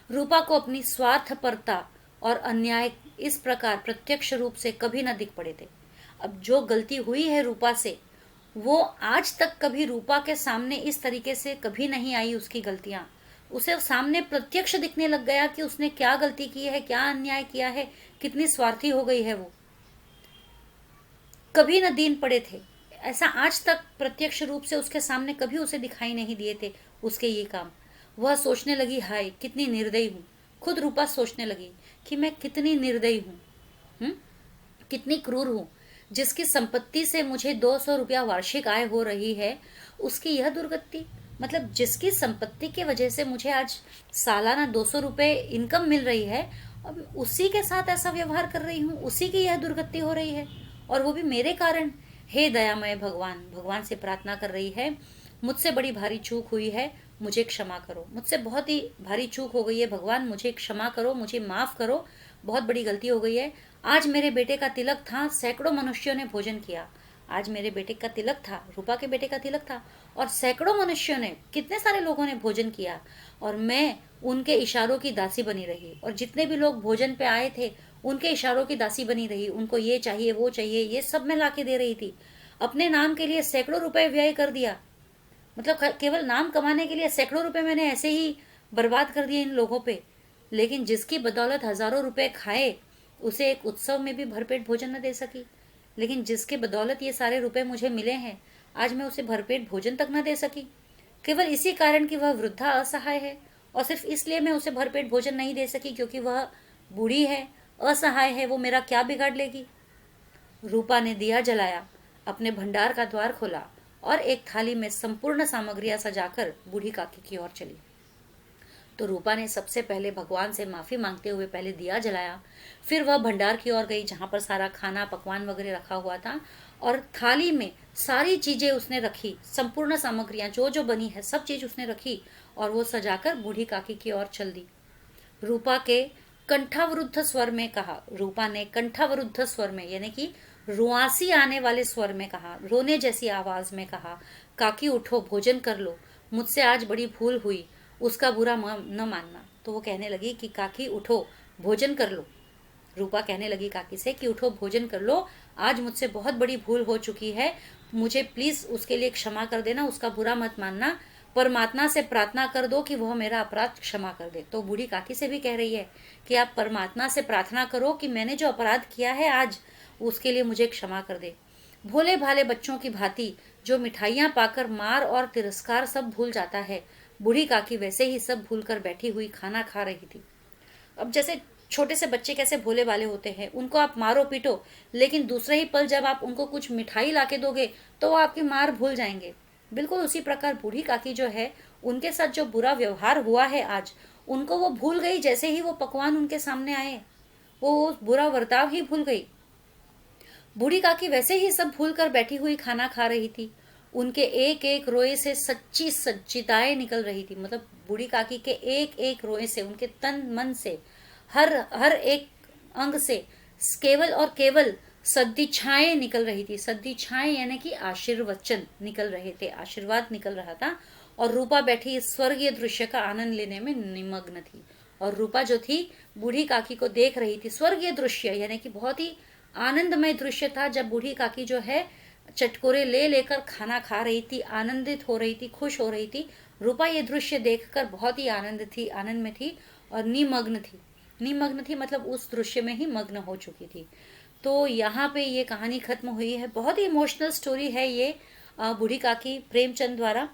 रूपा को अपनी स्वार्थपरता और अन्याय इस प्रकार प्रत्यक्ष रूप से कभी न दिख पड़े थे। अब जो गलती हुई है रूपा से, वो आज तक कभी रूपा के सामने इस तरीके से कभी नहीं आई। उसकी गलतियां उसे सामने प्रत्यक्ष दिखने लग गया कि उसने क्या गलती की है, क्या अन्याय किया है, कितनी स्वार्थी हो गई है वो। कभी न दीन पड़े थे, ऐसा आज तक प्रत्यक्ष रूप से उसके सामने कभी उसे दिखाई नहीं दिए थे उसके ये काम। वह सोचने लगी, हाय कितनी निर्दयी हूँ। खुद रूपा सोचने लगी कि मैं कितनी निर्दयी हूँ, कितनी क्रूर हूँ। जिसकी संपत्ति से मुझे 200 रुपया वार्षिक आय हो रही है, उसकी यह दुर्गति। मतलब जिसकी संपत्ति की वजह से मुझे आज सालाना 200 रुपये इनकम मिल रही है, अब उसी के साथ ऐसा व्यवहार कर रही हूँ, उसी की यह दुर्गति हो रही है, और वो भी मेरे कारण। हे दयामय भगवान, भगवान से प्रार्थना कर रही है, मुझसे बड़ी भारी चूक हुई है, मुझे क्षमा करो। मुझसे बहुत ही भारी चूक हो गई है भगवान, मुझे क्षमा करो, मुझे माफ करो, बहुत बड़ी गलती हो गई है। आज मेरे बेटे का तिलक था, सैकड़ों मनुष्यों ने भोजन किया। आज मेरे बेटे का तिलक था, रूपा के बेटे का तिलक था, और सैकड़ों मनुष्यों ने, कितने सारे लोगों ने भोजन किया, और मैं उनके इशारों की दासी बनी रही। और जितने भी लोग भोजन पे आए थे उनके इशारों की दासी बनी रही। उनको ये चाहिए, वो चाहिए, ये सब मैं लाके दे रही थी। अपने नाम के लिए सैकड़ों रुपए व्यय कर दिया। मतलब केवल नाम कमाने के लिए सैकड़ों रुपए मैंने ऐसे ही बर्बाद कर दिए इन लोगों पे। लेकिन जिसकी बदौलत हजारों रुपए खाए, उसे एक उत्सव में भी भरपेट भोजन न दे सकी। लेकिन जिसके बदौलत ये सारे रुपए मुझे मिले हैं, आज मैं उसे भरपेट भोजन तक न दे सकी, केवल इसी कारण कि वह वृद्धा असहाय है। और सिर्फ इसलिए मैं उसे भरपेट भोजन नहीं दे सकी क्योंकि वह बूढ़ी है, असहाय है, वो मेरा क्या बिगाड़ लेगी। रूपा ने दिया जलाया, अपने भंडार का द्वार खोला और एक थाली में संपूर्ण सामग्रियां सजाकर बूढ़ी काकी की ओर चली। तो रूपा ने सबसे पहले भगवान से माफी मांगते हुए पहले दिया जलाया, फिर वह भंडार की ओर गई जहां पर सारा खाना पकवान वगैरह रखा हुआ था, और थाली में सारी चीजें उसने रखी, संपूर्ण सामग्रियां जो जो बनी है सब चीज उसने रखी, और वो सजाकर बूढ़ी काकी की ओर चल दी। रूपा के कंठावरुद्ध स्वर में कहा, रूपा ने कंठावरुद्ध स्वर में यानी कि रुआसी आने वाले स्वर में कहा, रोने जैसी आवाज में कहा, काकी उठो, भोजन कर लो, मुझसे आज बड़ी भूल हुई, उसका बुरा न मानना। तो वो कहने लगी कि काकी उठो, भोजन कर लो। रूपा कहने लगी काकी से कि उठो, भोजन कर लो, आज मुझसे बहुत बड़ी भूल हो चुकी है, मुझे प्लीज उसके लिए क्षमा कर देना, उसका बुरा मत मानना, परमात्मा से प्रार्थना कर दो कि वह मेरा अपराध क्षमा कर दे। तो बूढ़ी काकी से भी कह रही है कि आप परमात्मा से प्रार्थना करो कि मैंने जो अपराध किया है आज, उसके लिए मुझे क्षमा कर दे। भोले भाले बच्चों की भांति जो मिठाइयां पाकर मार और तिरस्कार सब भूल जाता है, बूढ़ी काकी वैसे ही सब भूलकर बैठी हुई खाना खा रही थी। अब जैसे छोटे से बच्चे कैसे भोले वाले होते हैं, उनको आप मारो पीटो, लेकिन दूसरे ही पल जब आप उनको कुछ मिठाई लाके दोगे तो वो आपकी मार भूल जाएंगे। बिल्कुल उसी प्रकार बूढ़ी काकी जो है, उनके साथ जो बुरा व्यवहार हुआ है आज, उनको वो भूल गई। जैसे ही वो पकवान उनके सामने आए, वो बुरा बर्ताव ही भूल गई। बूढ़ी काकी वैसे ही सब भूल कर बैठी हुई खाना खा रही थी। उनके एक एक रोए से सच्ची सच्चिताएं निकल रही थी। मतलब बूढ़ी काकी के एक एक रोए से, उनके तन मन से, हर हर एक अंग से केवल और केवल सद्दिच्छाएं निकल रही थी। सद्दिच्छाएं यानी कि आशीर्वचन निकल रहे थे, आशीर्वाद निकल रहा था। और रूपा बैठी इस स्वर्गीय दृश्य का आनंद लेने में निमग्न थी। और रूपा जो थी, बूढ़ी काकी को देख रही थी। स्वर्गीय दृश्य यानी कि बहुत ही आनंदमय दृश्य था, जब बूढ़ी काकी जो है चटकोरे ले लेकर खाना खा रही थी, आनंदित हो रही थी, खुश हो रही थी। रूपा ये दृश्य देखकर बहुत ही आनंद में थी और निमग्न थी। निमग्न थी मतलब उस दृश्य में ही मग्न हो चुकी थी। तो यहाँ पे ये कहानी खत्म हुई है। बहुत ही इमोशनल स्टोरी है ये बूढ़ी काकी प्रेमचंद द्वारा।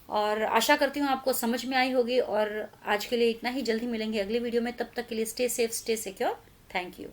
और आशा करती हूँ आपको समझ में आई होगी। और आज के लिए इतना ही, जल्दी मिलेंगे अगली वीडियो में, तब तक के लिए stay safe, stay secure. Thank you.